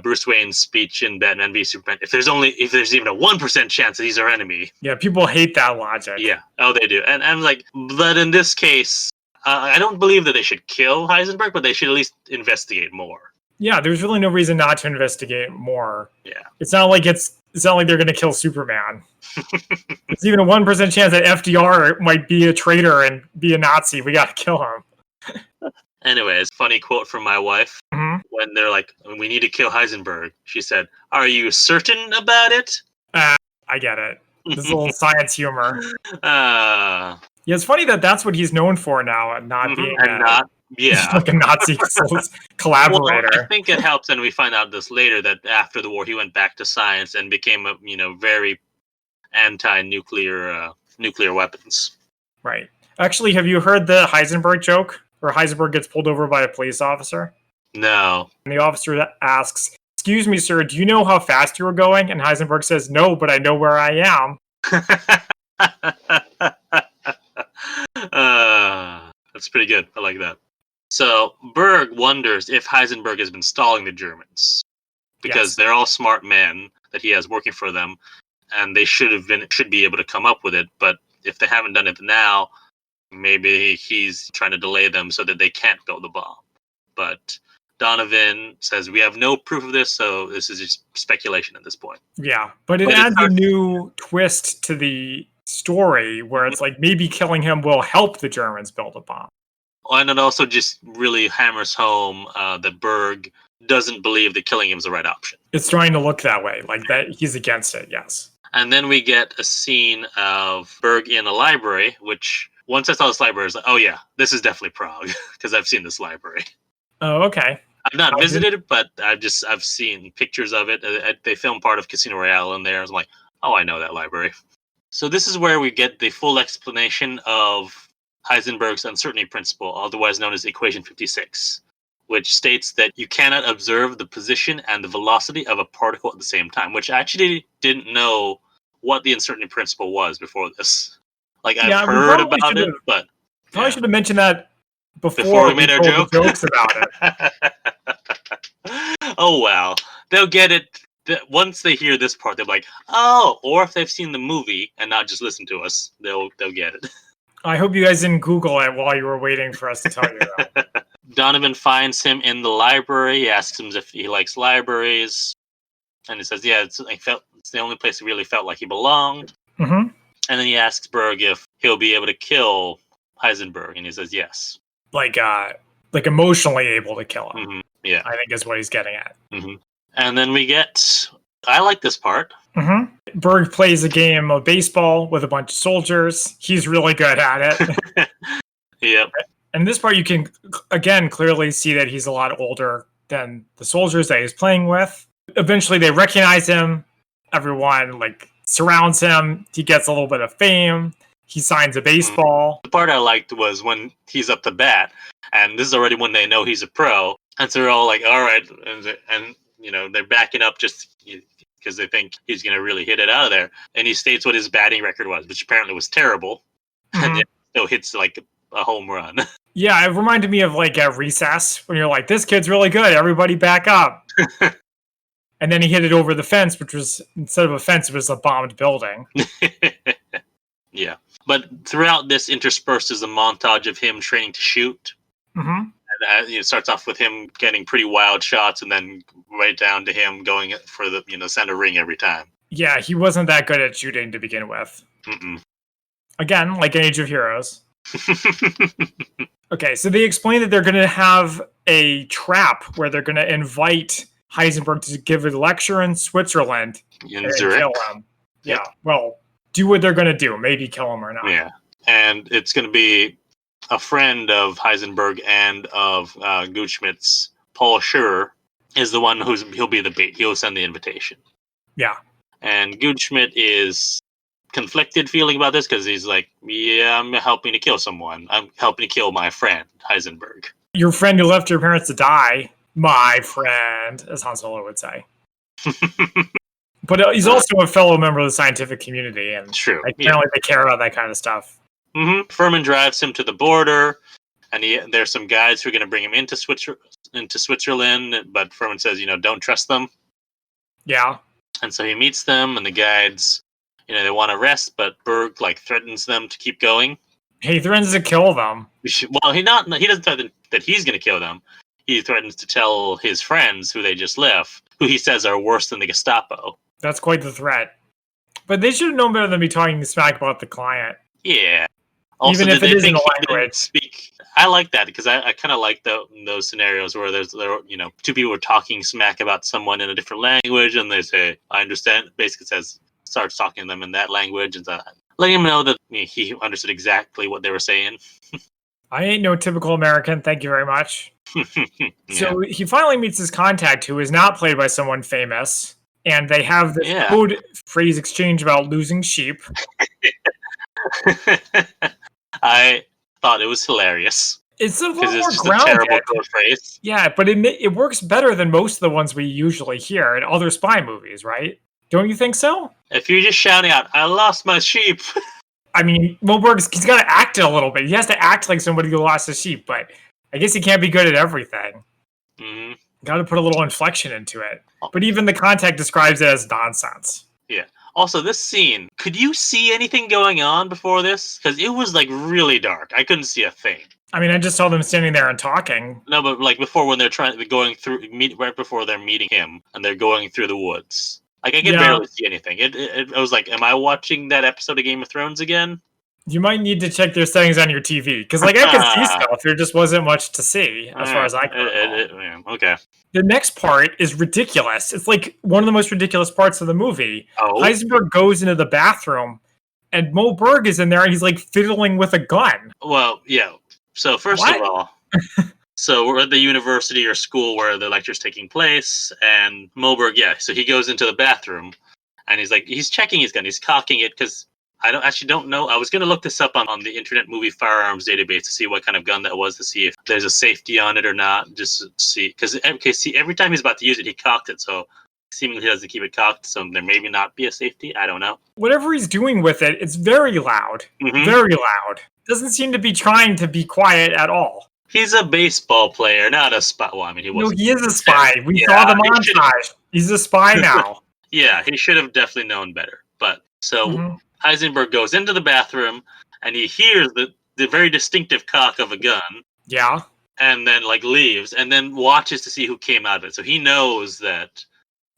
[SPEAKER 2] Bruce Wayne's speech in Batman v Superman. If there's even a 1% chance that he's our enemy.
[SPEAKER 1] Yeah, people hate that logic.
[SPEAKER 2] Yeah, they do. And I'm like, but in this case, I don't believe that they should kill Heisenberg, but they should at least investigate more.
[SPEAKER 1] Yeah, there's really no reason not to investigate more.
[SPEAKER 2] Yeah,
[SPEAKER 1] it's not like they're going to kill Superman. There's even a 1% chance that FDR might be a traitor and be a Nazi. We got to kill him.
[SPEAKER 2] Anyways, funny quote from my wife. When they're like, we need to kill Heisenberg, she said, "Are you certain about it?"
[SPEAKER 1] I get it. This is a little science humor. Yeah, it's funny that's what he's known for now, not being like a Nazi collaborator.
[SPEAKER 2] Well, I think it helps, and we find out this later, that after the war he went back to science and became a very anti-nuclear weapons.
[SPEAKER 1] Right. Actually, have you heard the Heisenberg joke where Heisenberg gets pulled over by a police officer?
[SPEAKER 2] No.
[SPEAKER 1] And the officer asks, "Excuse me, sir, do you know how fast you were going?" And Heisenberg says, "No, but I know where I am."
[SPEAKER 2] That's pretty good. I like that. So Berg wonders if Heisenberg has been stalling the Germans, because they're all smart men that he has working for them, and they should be able to come up with it. But if they haven't done it now, maybe he's trying to delay them so that they can't build the bomb. But Donovan says we have no proof of this, so this is just speculation at this point.
[SPEAKER 1] Yeah, but it adds a new twist to the story where it's like maybe killing him will help the Germans build a bomb.
[SPEAKER 2] And it also just really hammers home that Berg doesn't believe that killing him is the right option.
[SPEAKER 1] It's trying to look that way, like that he's against it, yes.
[SPEAKER 2] And then we get a scene of Berg in a library, which once I saw this library, I was like, oh yeah, this is definitely Prague, because I've seen this library.
[SPEAKER 1] Oh, okay.
[SPEAKER 2] I've not visited it, but I've seen pictures of it. They filmed part of Casino Royale in there. I was like, oh, I know that library. So this is where we get the full explanation of Heisenberg's uncertainty principle, otherwise known as equation 56, which states that you cannot observe the position and the velocity of a particle at the same time, which I actually didn't know what the uncertainty principle was before this. Like, I've heard about it, but...
[SPEAKER 1] Probably should have mentioned that before we made our jokes about it.
[SPEAKER 2] Oh, wow. They'll get it. Once they hear this part, they're like, oh, or if they've seen the movie and not just listen to us, they'll get it.
[SPEAKER 1] I hope you guys didn't Google it while you were waiting for us to tell you that.
[SPEAKER 2] Donovan finds him in the library. He asks him if he likes libraries. And he says, yeah, it's the only place he really felt like he belonged. And then he asks Berg if he'll be able to kill Heisenberg. And he says, yes.
[SPEAKER 1] Like emotionally able to kill him.
[SPEAKER 2] Yeah.
[SPEAKER 1] I think is what he's getting at.
[SPEAKER 2] And then we get... I like this part.
[SPEAKER 1] Berg plays a game of baseball with a bunch of soldiers. He's really good at it.
[SPEAKER 2] Yep.
[SPEAKER 1] And this part, you can, again, clearly see that he's a lot older than the soldiers that he's playing with. Eventually, they recognize him. Everyone, surrounds him. He gets a little bit of fame. He signs a baseball.
[SPEAKER 2] The part I liked was when he's up to bat, and this is already when they know he's a pro, and so they're all like, all right, and they're backing up just because they think he's going to really hit it out of there. And he states what his batting record was, which apparently was terrible, and it still hits like a home run.
[SPEAKER 1] Yeah, it reminded me of at recess when you're like, this kid's really good, everybody back up. And then he hit it over the fence, which was, instead of a fence, it was a bombed building.
[SPEAKER 2] Yeah. But throughout this interspersed is a montage of him training to shoot.
[SPEAKER 1] Mm-hmm.
[SPEAKER 2] And it starts off with him getting pretty wild shots, and then right down to him going for the center ring every time.
[SPEAKER 1] Yeah, he wasn't that good at shooting to begin with.
[SPEAKER 2] Mm-mm.
[SPEAKER 1] Again, like in Age of Heroes. Okay, so they explain that they're going to have a trap where they're going to invite Heisenberg to give a lecture in Switzerland
[SPEAKER 2] In Zurich.
[SPEAKER 1] kill him. Yeah, well, do what they're going to do. Maybe kill him or not.
[SPEAKER 2] Yeah, and it's going to be a friend of Heisenberg and of Gutschmidt's, Paul Schurer, is the one he'll be the bait. He'll send the invitation.
[SPEAKER 1] Yeah.
[SPEAKER 2] And Gutschmidt is conflicted feeling about this because he's like, yeah, I'm helping to kill someone. I'm helping to kill my friend, Heisenberg.
[SPEAKER 1] Your friend who left your parents to die, my friend, as Han Solo would say. But he's also a fellow member of the scientific community, and
[SPEAKER 2] True.
[SPEAKER 1] Apparently they care about that kind of stuff.
[SPEAKER 2] Mm-hmm. Furman drives him to the border, and there's some guys who are going to bring him into Switzerland, but Furman says, don't trust them.
[SPEAKER 1] Yeah.
[SPEAKER 2] And so he meets them, and the guides, they want to rest, but Berg threatens them to keep going.
[SPEAKER 1] He threatens to kill them.
[SPEAKER 2] Well, he doesn't threaten that he's going to kill them. He threatens to tell his friends who they just left, who he says are worse than the Gestapo.
[SPEAKER 1] That's quite the threat. But they should have known better than be talking smack about the client.
[SPEAKER 2] Yeah. Also,
[SPEAKER 1] even if it isn't a language.
[SPEAKER 2] Speak? I like that because I kind of like those scenarios where two people are talking smack about someone in a different language, and they say, "I understand." Basically, starts talking to them in that language, and letting him know that he understood exactly what they were saying.
[SPEAKER 1] I ain't no typical American. Thank you very much.
[SPEAKER 2] Yeah.
[SPEAKER 1] So he finally meets his contact, who is not played by someone famous, and they have this code phrase exchange about losing sheep.
[SPEAKER 2] I thought it was hilarious.
[SPEAKER 1] It's a little more
[SPEAKER 2] just
[SPEAKER 1] grounded.
[SPEAKER 2] A terrible code phrase.
[SPEAKER 1] Yeah, but it works better than most of the ones we usually hear in other spy movies, right? Don't you think so?
[SPEAKER 2] If you're just shouting out, "I lost my sheep."
[SPEAKER 1] I mean, he's got to act it a little bit. He has to act like somebody who lost a sheep, but I guess he can't be good at everything.
[SPEAKER 2] Mm-hmm.
[SPEAKER 1] Got to put a little inflection into it. But even the contact describes it as nonsense.
[SPEAKER 2] Yeah. Also, this scene, could you see anything going on before this? Because it was really dark. I couldn't see a thing.
[SPEAKER 1] I mean, I just saw them standing there and talking.
[SPEAKER 2] No, but before, when they're right before they're meeting him, and they're going through the woods. I could barely see anything. It was like, am I watching that episode of Game of Thrones again?
[SPEAKER 1] You might need to check their settings on your TV. Because, I could see stuff. There just wasn't much to see, as far as I can recall.
[SPEAKER 2] Okay.
[SPEAKER 1] The next part is ridiculous. It's one of the most ridiculous parts of the movie.
[SPEAKER 2] Oh.
[SPEAKER 1] Heisenberg goes into the bathroom, and Mo Berg is in there, and he's, fiddling with a gun.
[SPEAKER 2] Well, yeah. So, first of all... So we're at the university or school where the lecture's taking place, and Moberg, so he goes into the bathroom, and he's checking his gun, he's cocking it, because I don't know. I was going to look this up on the Internet Movie Firearms database to see what kind of gun that was, to see if there's a safety on it or not, just to see, because every time he's about to use it, he cocked it, so seemingly he doesn't keep it cocked, so there may not be a safety, I don't know.
[SPEAKER 1] Whatever he's doing with it, it's very loud, very loud. Doesn't seem to be trying to be quiet at all.
[SPEAKER 2] He's a baseball player, not a spy. Well, I mean, he was.
[SPEAKER 1] No, he is a spy. We saw the montage. He's a spy now.
[SPEAKER 2] Yeah, he should have definitely known better. But so Heisenberg goes into the bathroom, and he hears the very distinctive cock of a gun.
[SPEAKER 1] Yeah.
[SPEAKER 2] And then leaves, and then watches to see who came out of it. So he knows that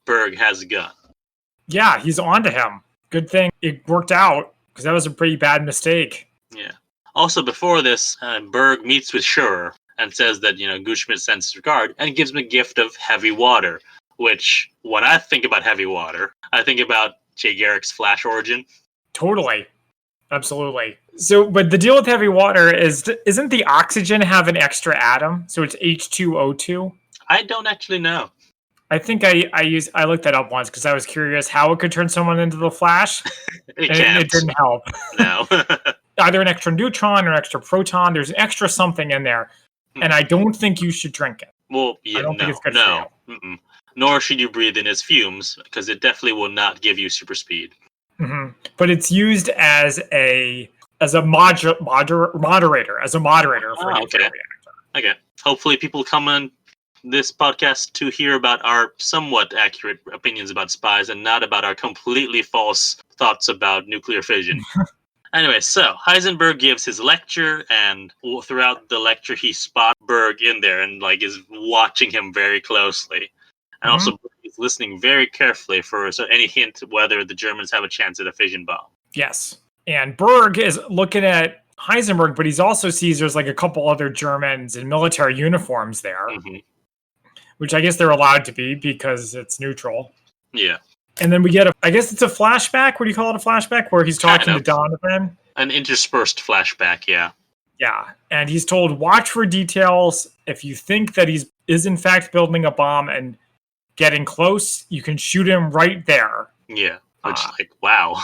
[SPEAKER 2] Berg has a gun. Yeah,
[SPEAKER 1] he's onto him. Good thing it worked out, because that was a pretty bad mistake.
[SPEAKER 2] Yeah. Also, before this, Berg meets with Schurer and says that, Gutschmidt sends his regard and gives him a gift of heavy water, which, when I think about heavy water, I think about Jay Garrick's Flash origin.
[SPEAKER 1] Totally. Absolutely. So, but the deal with heavy water is, isn't the oxygen have an extra atom? So it's H2O2?
[SPEAKER 2] I don't actually know.
[SPEAKER 1] I think I looked that up once because I was curious how it could turn someone into the Flash. It didn't help.
[SPEAKER 2] No.
[SPEAKER 1] Either an extra neutron or an extra proton. There's an extra something in there. And I don't think you should drink it.
[SPEAKER 2] Well, yeah,
[SPEAKER 1] I don't think it's good for you.
[SPEAKER 2] Mm-mm. Nor should you breathe in its fumes, because it definitely will not give you super speed.
[SPEAKER 1] Mm-hmm. But it's used as a moderator for a nuclear reactor.
[SPEAKER 2] Okay. Hopefully people come on this podcast to hear about our somewhat accurate opinions about spies and not about our completely false thoughts about nuclear fission. Anyway, so Heisenberg gives his lecture, and throughout the lecture he spots Berg in there and like is watching him very closely. And also Berg is listening very carefully for any hint whether the Germans have a chance at a fission bomb.
[SPEAKER 1] Yes. And Berg is looking at Heisenberg, but he also sees there's like a couple other Germans in military uniforms there, which I guess they're allowed to be because it's neutral.
[SPEAKER 2] Yeah.
[SPEAKER 1] And then we get I guess it's a flashback. What do you call it? A flashback where he's talking to Donovan?
[SPEAKER 2] An interspersed flashback, yeah.
[SPEAKER 1] Yeah. And he's told, watch for details. If you think that he is in fact building a bomb and getting close, you can shoot him right there.
[SPEAKER 2] Yeah. Which like, wow.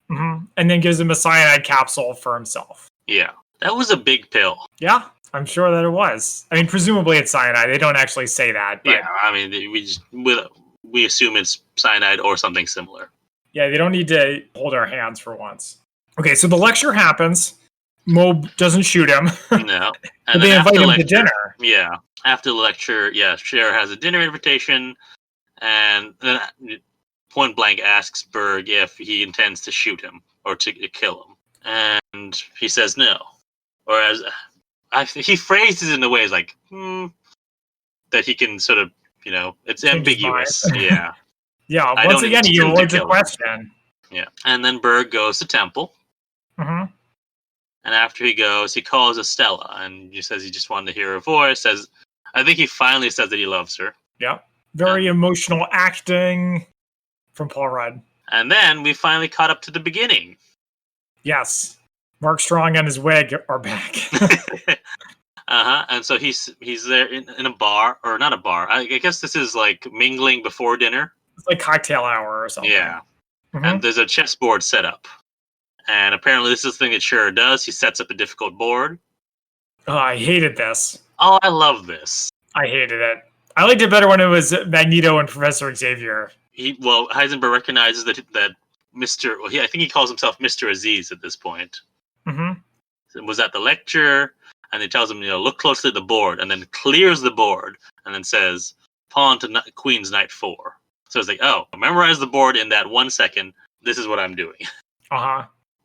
[SPEAKER 1] And then gives him a cyanide capsule for himself.
[SPEAKER 2] Yeah. That was a big pill.
[SPEAKER 1] Yeah. I'm sure that it was. I mean, presumably it's cyanide. They don't actually say that. But
[SPEAKER 2] yeah. I mean, we assume it's cyanide or something similar.
[SPEAKER 1] Yeah. They don't need to hold our hands for once. Okay. So the lecture happens. Moe doesn't shoot him.
[SPEAKER 2] No. And
[SPEAKER 1] they invite him to dinner.
[SPEAKER 2] Yeah. After the lecture, Cher has a dinner invitation, and then point blank asks Berg if he intends to shoot him or to kill him. And he says no. Or he phrases it in a way like, that he can sort of, it's ambiguous. Yeah.
[SPEAKER 1] Yeah. Once again, he avoids a question.
[SPEAKER 2] Yeah. And then Berg goes to Temple. And after he goes, he calls Estella, and he says he just wanted to hear her voice. I think he finally says that he loves her.
[SPEAKER 1] Yeah. Very emotional acting from Paul Rudd.
[SPEAKER 2] And then we finally caught up to the beginning.
[SPEAKER 1] Yes. Mark Strong and his wig are back.
[SPEAKER 2] And so he's there in a bar, or not a bar. I guess this is like mingling before dinner.
[SPEAKER 1] It's like cocktail hour or something.
[SPEAKER 2] Yeah. And there's a chessboard set up. And apparently this is the thing that Cher does. He sets up a difficult board.
[SPEAKER 1] Oh, I hated this.
[SPEAKER 2] Oh, I love this.
[SPEAKER 1] I hated it. I liked it better when it was Magneto and Professor Xavier.
[SPEAKER 2] Heisenberg recognizes that Mr. I think he calls himself Mr. Aziz at this point. Was at the lecture, and he tells him, look closely at the board, and then clears the board, and then says, pawn to Queen's Knight 4. So it's like, memorize the board in that 1 second. This is what I'm doing.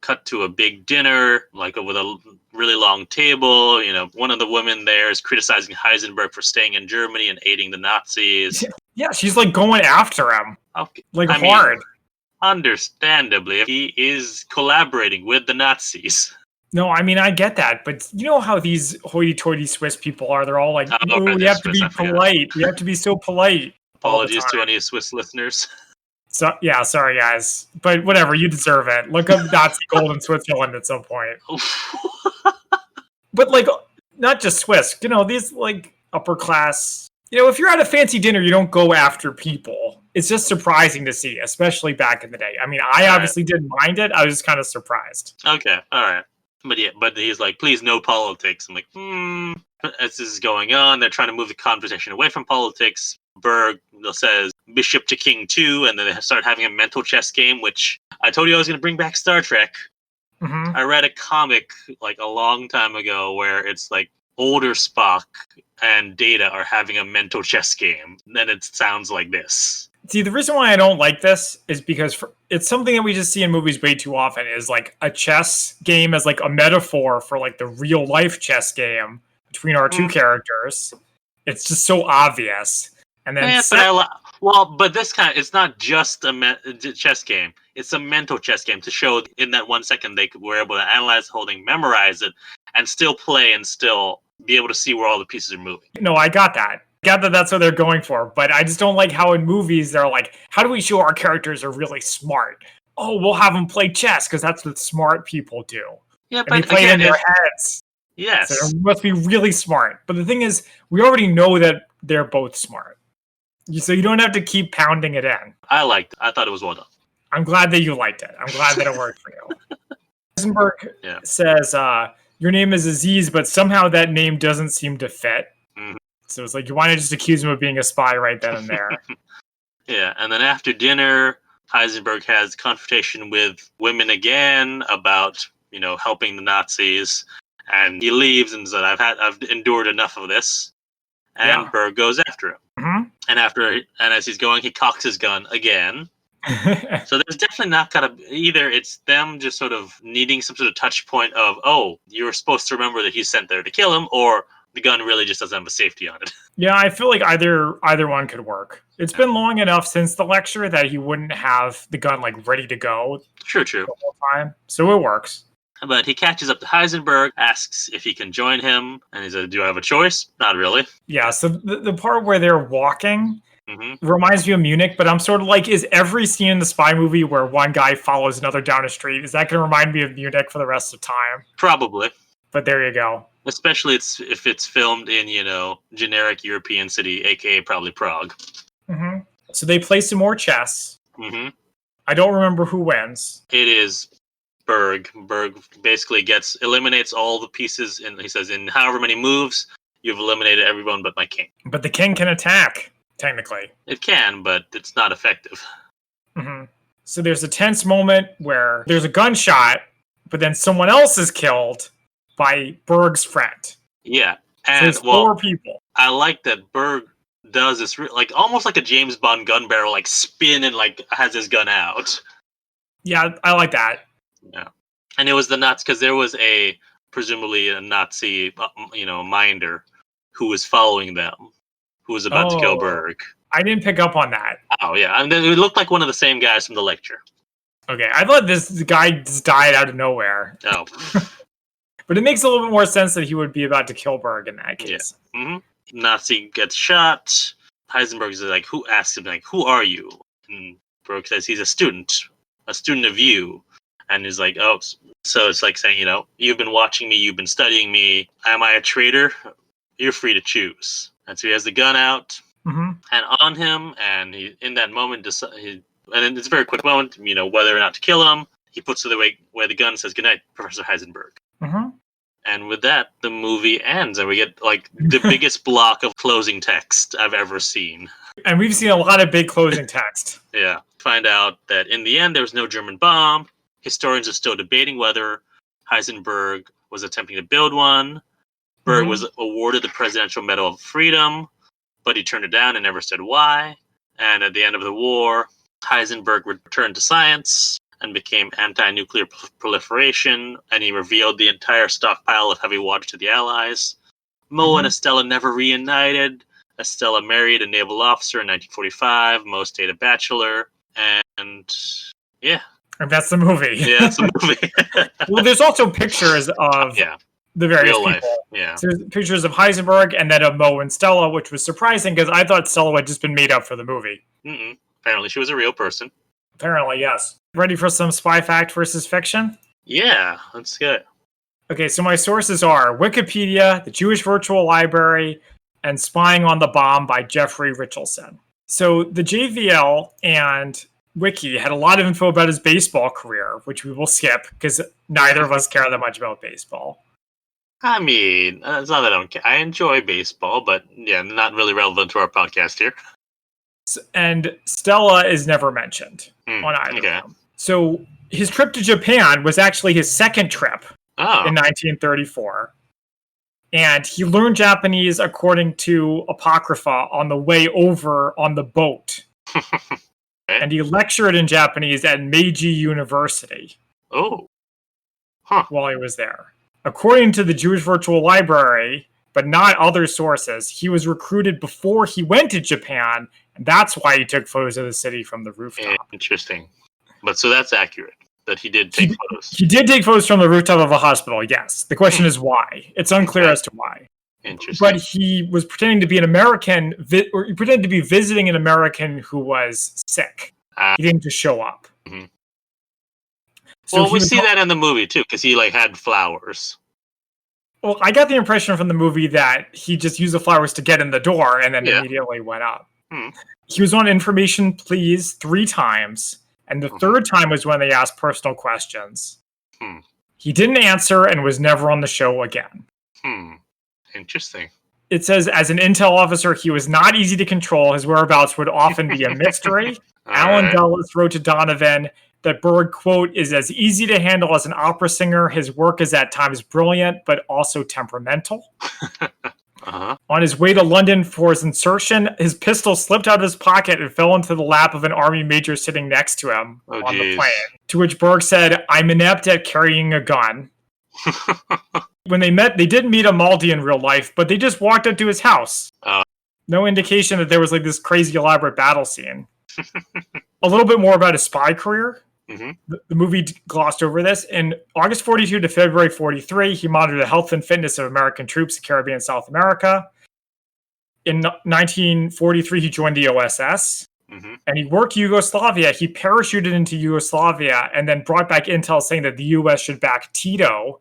[SPEAKER 2] Cut to a big dinner, like with a really long table. One of the women there is criticizing Heisenberg for staying in Germany and aiding the Nazis.
[SPEAKER 1] Yeah, she's like going after him.
[SPEAKER 2] Okay.
[SPEAKER 1] Hard.
[SPEAKER 2] Understandably, he is collaborating with the Nazis.
[SPEAKER 1] No, I mean, I get that. But you know how these hoity-toity Swiss people are? They're all like, we have to be polite. We have to be so polite.
[SPEAKER 2] Apologies to any Swiss listeners.
[SPEAKER 1] So yeah, sorry guys, but whatever, you deserve it. Look up Nazi gold in Switzerland at some point. But like, not just Swiss, these like upper class. If you're at a fancy dinner, you don't go after people. It's just surprising to see, especially back in the day. I mean, I obviously didn't mind it. I was just kind of surprised.
[SPEAKER 2] Okay, all right, but he's like, please, no politics. I'm like, as this is going on, they're trying to move the conversation away from politics. Berg says bishop to king 2, and then they start having a mental chess game, which I told you I was going to bring back Star Trek. I read a comic like a long time ago where it's like older Spock and Data are having a mental chess game. Then it sounds like this.
[SPEAKER 1] See, the reason why I don't like this is because it's something that we just see in movies way too often, is like a chess game as like a metaphor for like the real life chess game between our two characters. It's just so obvious. And then
[SPEAKER 2] but this it's not just a chess game. It's a mental chess game to show in that 1 second they were able to analyze the whole thing, memorize it, and still play and still be able to see where all the pieces are moving.
[SPEAKER 1] No, I got that. Got that that's what they're going for, but I just don't like how in movies they're like, how do we show our characters are really smart? Oh, we'll have them play chess because that's what smart people do.
[SPEAKER 2] Yeah,
[SPEAKER 1] And they
[SPEAKER 2] but
[SPEAKER 1] play it
[SPEAKER 2] again,
[SPEAKER 1] in their heads.
[SPEAKER 2] yes,
[SPEAKER 1] So they must be really smart. But the thing is, we already know that they're both smart. So you don't have to keep pounding it in.
[SPEAKER 2] I thought it was well done.
[SPEAKER 1] I'm glad that you liked it. I'm glad that it worked for you. Heisenberg says, your name is Aziz, but somehow that name doesn't seem to fit.
[SPEAKER 2] Mhm.
[SPEAKER 1] So it's like you want to just accuse him of being a spy right then and there.
[SPEAKER 2] Yeah, and then after dinner, Heisenberg has confrontation with women again about helping the Nazis, and he leaves and said, "I've endured enough of this." And Berg goes after him, and as he's going, he cocks his gun again. So there's definitely not gonna either. It's them just sort of needing some sort of touch point of, oh, you're supposed to remember that he's sent there to kill him, or the gun really just doesn't have a safety on it.
[SPEAKER 1] Yeah, I feel like either one could work. It's been long enough since the lecture that he wouldn't have the gun like ready to go
[SPEAKER 2] True.
[SPEAKER 1] the whole time. So it works.
[SPEAKER 2] But he catches up to Heisenberg, asks if he can join him, and he says, "Do I have a choice?" Not really.
[SPEAKER 1] Yeah, so the part where they're walking reminds me of Munich, but I'm sort of like, is every scene in the spy movie where one guy follows another down a street, is that going to remind me of Munich for the rest of time?
[SPEAKER 2] Probably.
[SPEAKER 1] But there you go.
[SPEAKER 2] Especially if it's filmed in, generic European city, aka probably Prague.
[SPEAKER 1] So they play some more chess. I don't remember who wins.
[SPEAKER 2] It is Berg. Berg basically eliminates all the pieces, and he says, in however many moves, you've eliminated everyone but my king.
[SPEAKER 1] But the king can attack, technically.
[SPEAKER 2] It can, but it's not effective.
[SPEAKER 1] So there's a tense moment where there's a gunshot, but then someone else is killed by Berg's friend.
[SPEAKER 2] Yeah.
[SPEAKER 1] So
[SPEAKER 2] And
[SPEAKER 1] there's 4 people.
[SPEAKER 2] I like that Berg does this almost like a James Bond gun barrel, spin and has his gun out.
[SPEAKER 1] Yeah, I like that.
[SPEAKER 2] Yeah. And it was the Nazis, because there was presumably a Nazi, minder who was following them, who was about to kill Berg.
[SPEAKER 1] I didn't pick up on that.
[SPEAKER 2] Oh, yeah. And it looked like one of the same guys from the lecture.
[SPEAKER 1] Okay, I thought this guy just died out of nowhere.
[SPEAKER 2] Oh.
[SPEAKER 1] But it makes a little bit more sense that he would be about to kill Berg in that case.
[SPEAKER 2] Yeah. Nazi gets shot. Heisenberg is who asks him, who are you? And Berg says he's a student of you. And he's like, oh, so it's like saying, you've been watching me, you've been studying me. Am I a traitor? You're free to choose. And so he has the gun out and on him, and he, in that moment, and it's a very quick moment, whether or not to kill him. He puts it away where the gun and says, "Good night, Professor Heisenberg." And with that, the movie ends, and we get the biggest block of closing text I've ever seen.
[SPEAKER 1] And we've seen a lot of big closing text.
[SPEAKER 2] Yeah. Find out that in the end, there was no German bomb. Historians are still debating whether Heisenberg was attempting to build one. Berg was awarded the Presidential Medal of Freedom, but he turned it down and never said why. And at the end of the war, Heisenberg returned to science and became anti-nuclear proliferation, and he revealed the entire stockpile of heavy water to the Allies. Mo and Estella never reunited. Estella married a naval officer in 1945. Mo stayed a bachelor. And yeah.
[SPEAKER 1] And that's the movie.
[SPEAKER 2] Yeah, that's the movie.
[SPEAKER 1] Well, there's also pictures of the various
[SPEAKER 2] real
[SPEAKER 1] people.
[SPEAKER 2] life. Yeah.
[SPEAKER 1] So there's pictures of Heisenberg and then of Mo and Stella, which was surprising because I thought Stella had just been made up for the movie.
[SPEAKER 2] Apparently she was a real person.
[SPEAKER 1] Apparently, yes. Ready for some spy fact versus fiction?
[SPEAKER 2] Yeah, let's get it.
[SPEAKER 1] Okay, so my sources are Wikipedia, the Jewish Virtual Library, and Spying on the Bomb by Jeffrey Richelson. So the JVL and Wiki had a lot of info about his baseball career, which we will skip because neither of us care that much about baseball.
[SPEAKER 2] I mean, it's not that I don't care. I enjoy baseball, but yeah, not really relevant to our podcast here.
[SPEAKER 1] And Stella is never mentioned on either of them. So his trip to Japan was actually his second trip in 1934. And he learned Japanese according to Apocrypha on the way over on the boat. And he lectured in Japanese at Meiji University. While he was there. According to the Jewish Virtual Library, but not other sources, he was recruited before he went to Japan, and that's why he took photos of the city from the rooftop.
[SPEAKER 2] Interesting. But so that's accurate, that he did take photos.
[SPEAKER 1] He did take photos from the rooftop of a hospital, yes. The question is why. It's unclear as to why.
[SPEAKER 2] Interesting.
[SPEAKER 1] But he was pretending to be an American, or he pretended to be visiting an American who was sick. He didn't just show up.
[SPEAKER 2] Mhm.
[SPEAKER 1] So
[SPEAKER 2] Well, we see that in the movie too, because he like had flowers.
[SPEAKER 1] Well, I got the impression from the movie that he just used the flowers to get in the door and then
[SPEAKER 2] Yeah.
[SPEAKER 1] immediately went up.
[SPEAKER 2] Hmm.
[SPEAKER 1] He was on information please 3 times, and the third time was when they asked personal questions.
[SPEAKER 2] Hmm.
[SPEAKER 1] He didn't answer and was never on the show again.
[SPEAKER 2] Interesting.
[SPEAKER 1] It says, as an intel officer, he was not easy to control. His whereabouts would often be a mystery. Alan Dulles wrote to Donovan that Berg, quote, is as easy to handle as an opera singer. His work is at times brilliant, but also temperamental. On his way to London for his insertion, his pistol slipped out of his pocket and fell into the lap of an army major sitting next to him on the plane. To which Berg said, I'm inept at carrying a gun. When they met, they didn't meet Amaldi in real life, but they just walked up to his house. No indication that there was like this crazy elaborate battle scene. A little bit more about his spy career. The movie glossed over this. In August 42 to February 43, he monitored the health and fitness of American troops in Caribbean and South America. In 1943, he joined the OSS. And he worked Yugoslavia. He parachuted into Yugoslavia and then brought back intel saying that the U.S. should back Tito,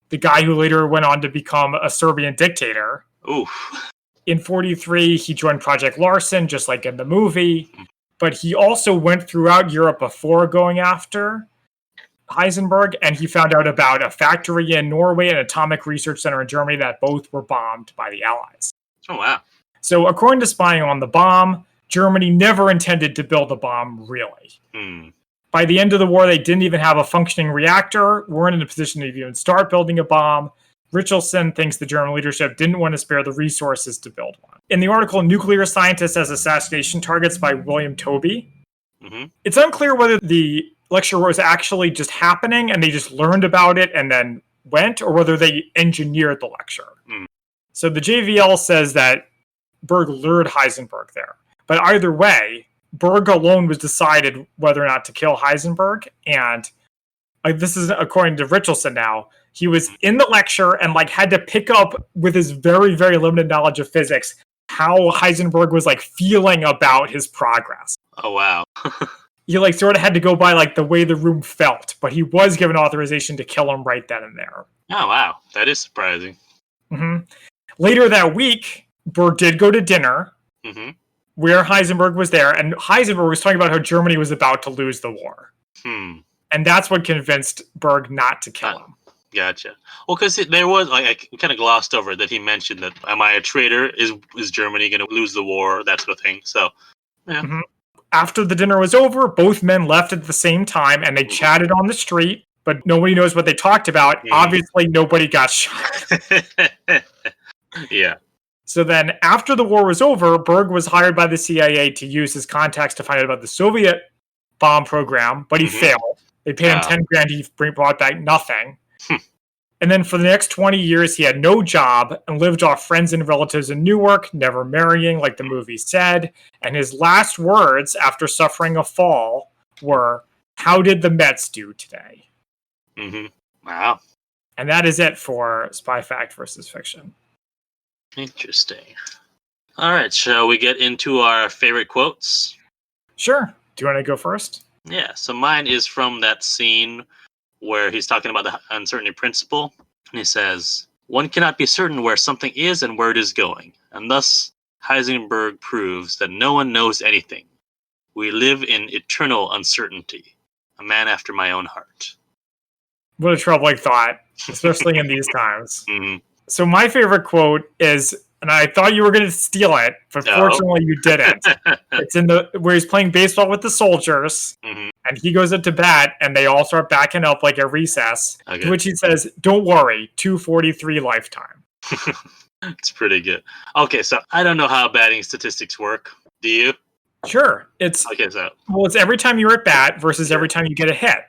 [SPEAKER 1] the guy who later went on to become a Serbian dictator. In 43, he joined Project Larson, just like in the movie. But he also went throughout Europe before going after Heisenberg, and he found out about a factory in Norway and an atomic research center in Germany that both were bombed by the Allies.
[SPEAKER 2] Oh, wow.
[SPEAKER 1] So according to Spying on the Bomb, Germany never intended to build a bomb, really. By the end of the war, they didn't even have a functioning reactor, weren't in a position to even start building a bomb. Richardson thinks the German leadership didn't want to spare the resources to build one. In the article, Nuclear Scientists as Assassination Targets by William Toby, it's unclear whether the lecture was actually just happening and they just learned about it and then went, or whether they engineered the lecture. So the JVL says that Berg lured Heisenberg there. But either way, Berg alone was decided whether or not to kill Heisenberg. And this is according to Richardson now. He was in the lecture and like had to pick up with his very, very limited knowledge of physics how Heisenberg was like feeling about his progress.
[SPEAKER 2] Oh, wow.
[SPEAKER 1] He like sort of had to go by like the way the room felt, but he was given authorization to kill him right then and there.
[SPEAKER 2] Oh, wow. That is surprising.
[SPEAKER 1] Later that week, Berg did go to dinner where Heisenberg was there, and Heisenberg was talking about how Germany was about to lose the war. And that's what convinced Berg not to kill him.
[SPEAKER 2] Gotcha. Well, because there was, like, I kind of glossed over that he mentioned that, am I a traitor? Is Germany going to lose the war? That sort of thing. So, yeah.
[SPEAKER 1] After the dinner was over, both men left at the same time, and they chatted on the street, but nobody knows what they talked about. Obviously, nobody got shot.
[SPEAKER 2] Yeah.
[SPEAKER 1] So then, after the war was over, Berg was hired by the CIA to use his contacts to find out about the Soviet bomb program, but he failed. They paid him 10 grand, he brought back nothing. And then for the next 20 years, he had no job and lived off friends and relatives in Newark, never marrying, like the movie said. And his last words after suffering a fall were, "How did the Mets do today?"
[SPEAKER 2] Wow.
[SPEAKER 1] And that is it for Spy Fact versus Fiction.
[SPEAKER 2] Interesting. All right, shall we get into our favorite quotes?
[SPEAKER 1] Sure. Do you want to go first?
[SPEAKER 2] Yeah, so mine is from that scene where he's talking about the uncertainty principle. And he says, one cannot be certain where something is and where it is going. And thus, Heisenberg proves that no one knows anything. We live in eternal uncertainty. A man after my own heart.
[SPEAKER 1] What a troubling thought, especially in these times. So my favorite quote is, and I thought you were going to steal it, but fortunately you didn't. It's in the where he's playing baseball with the soldiers, and he goes up to bat, and they all start backing up like at recess. To which he says, "Don't worry, 243 lifetime."
[SPEAKER 2] It's pretty good. Okay, so I don't know how batting statistics work. Do you?
[SPEAKER 1] Sure. It's every time you're at bat versus every time you get a hit.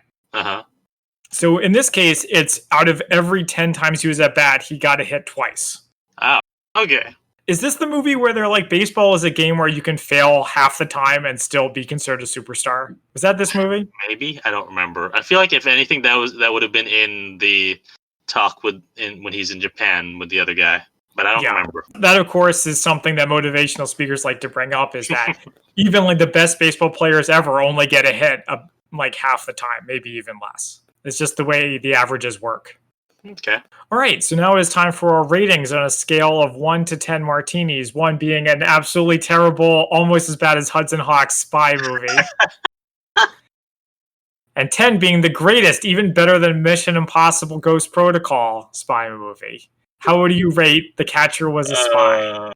[SPEAKER 1] So in this case, it's out of every 10 times he was at bat, he got a hit twice.
[SPEAKER 2] Oh, okay.
[SPEAKER 1] Is this the movie where they're like, baseball is a game where you can fail half the time and still be considered a superstar? Was that this movie?
[SPEAKER 2] Maybe. I don't remember. I feel like if anything, that would have been in the talk when he's in Japan with the other guy. but I don't remember.
[SPEAKER 1] That, of course, is something that motivational speakers like to bring up, is that even like the best baseball players ever only get a hit like half the time, maybe even less. It's just the way the averages work.
[SPEAKER 2] Okay.
[SPEAKER 1] All right, so now it is time for our ratings on a scale of 1 to 10 martinis, 1 being an absolutely terrible, almost as bad as Hudson Hawk's spy movie, and 10 being the greatest, even better than Mission Impossible Ghost Protocol spy movie. How would you rate The Catcher Was a Spy?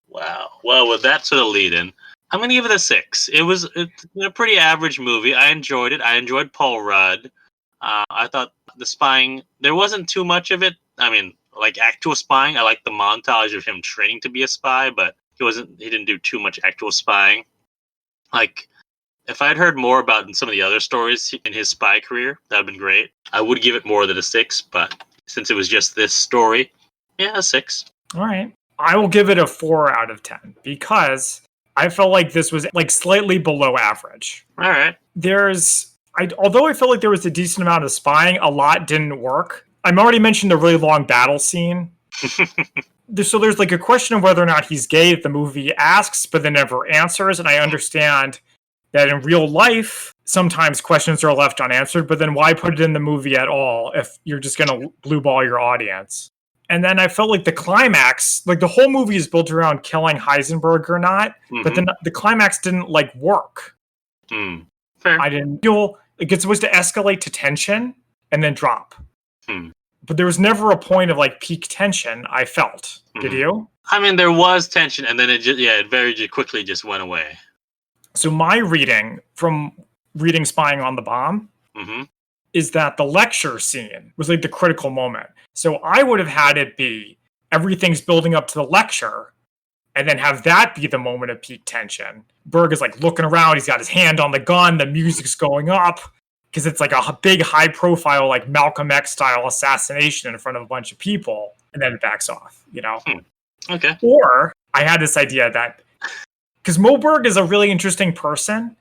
[SPEAKER 2] Wow. Well, with that sort of lead-in, I'm going to give it a 6. It's a pretty average movie. I enjoyed it. I enjoyed Paul Rudd. I thought the spying, there wasn't too much of it. I mean, like actual spying. I like the montage of him training to be a spy, but he didn't do too much actual spying. Like, if I'd heard more about some of the other stories in his spy career, that would have been great. I would give it more than a 6, but since it was just this story, yeah, a 6.
[SPEAKER 1] All right. I will give it a 4 out of 10 because I felt like this was like slightly below average.
[SPEAKER 2] All right.
[SPEAKER 1] Although I felt like there was a decent amount of spying, a lot didn't work. I've already mentioned the really long battle scene. So there's like a question of whether or not he's gay that the movie asks, but then never answers. And I understand that in real life, sometimes questions are left unanswered, but then why put it in the movie at all if you're just going to blue ball your audience? And then I felt like the climax, like the whole movie is built around killing Heisenberg or not, but then the climax didn't like work.
[SPEAKER 2] Fair.
[SPEAKER 1] I didn't feel like it's supposed to escalate to tension and then drop. But there was never a point of like peak tension, I felt. Did you?
[SPEAKER 2] I mean, there was tension, and then it very quickly just went away.
[SPEAKER 1] So my reading from reading Spying on the Bomb is that the lecture scene was like the critical moment. So I would have had it be everything's building up to the lecture and then have that be the moment of peak tension. Berg is like looking around. He's got his hand on the gun. The music's going up because it's like a big high profile, like Malcolm X style assassination in front of a bunch of people. And then it backs off, you know?
[SPEAKER 2] Okay.
[SPEAKER 1] Or I had this idea that because Mo Berg is a really interesting person.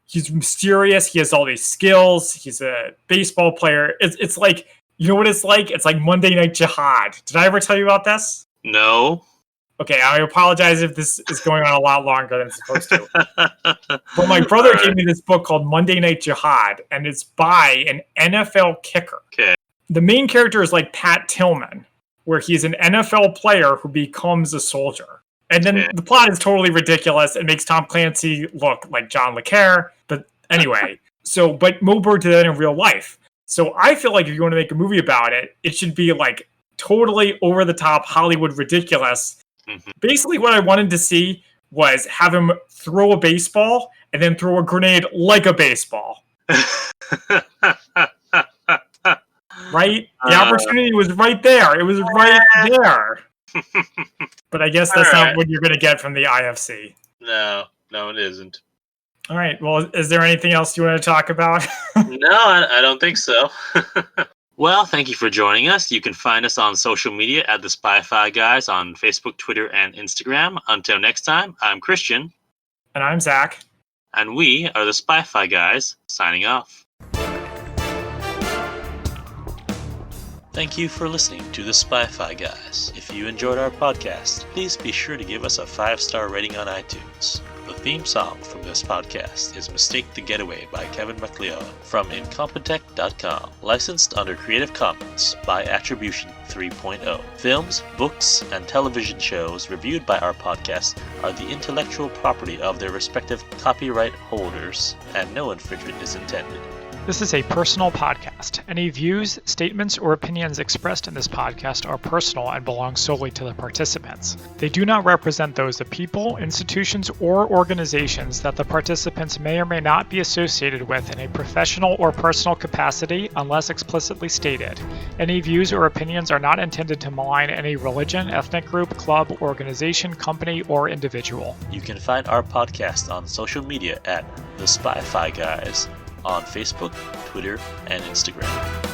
[SPEAKER 1] He's mysterious. He has all these skills. He's a baseball player. It's like, you know what it's like? It's like Monday Night Jihad. Did I ever tell you about this?
[SPEAKER 2] No.
[SPEAKER 1] Okay, I apologize if this is going on a lot longer than it's supposed to. But my brother gave me this book called Monday Night Jihad, and it's by an NFL kicker.
[SPEAKER 2] Okay.
[SPEAKER 1] The main character is like Pat Tillman, where he's an NFL player who becomes a soldier. And then the plot is totally ridiculous. It makes Tom Clancy look like John Le Carre. But anyway, but Mo Berg did that in real life. So I feel like if you want to make a movie about it, it should be like totally over the top Hollywood ridiculous. Basically what I wanted to see was have him throw a baseball and then throw a grenade like a baseball. Right? The opportunity was right there. It was right there. But I guess that's not what you're going to get from the IFC.
[SPEAKER 2] No, it isn't.
[SPEAKER 1] All right. Well, is there anything else you want to talk about?
[SPEAKER 2] No, I don't think so. Well, thank you for joining us. You can find us on social media at the Spy-Fi Guys on Facebook, Twitter, and Instagram. Until next time, I'm Christian.
[SPEAKER 1] And I'm Zach.
[SPEAKER 2] And we are the Spy-Fi Guys, signing off. Thank you for listening to the Spy-Fi Guys. If you enjoyed our podcast, please be sure to give us a 5-star rating on iTunes. The theme song from this podcast is Mistake the Getaway by Kevin MacLeod from Incompetech.com. Licensed under Creative Commons by Attribution 3.0. Films, books, and television shows reviewed by our podcast are the intellectual property of their respective copyright holders, and no infringement is intended.
[SPEAKER 3] This is a personal podcast. Any views, statements, or opinions expressed in this podcast are personal and belong solely to the participants. They do not represent those of people, institutions, or organizations that the participants may or may not be associated with in a professional or personal capacity unless explicitly stated. Any views or opinions are not intended to malign any religion, ethnic group, club, organization, company, or individual.
[SPEAKER 2] You can find our podcast on social media at The Spy-Fi Guys on Facebook, Twitter, and Instagram.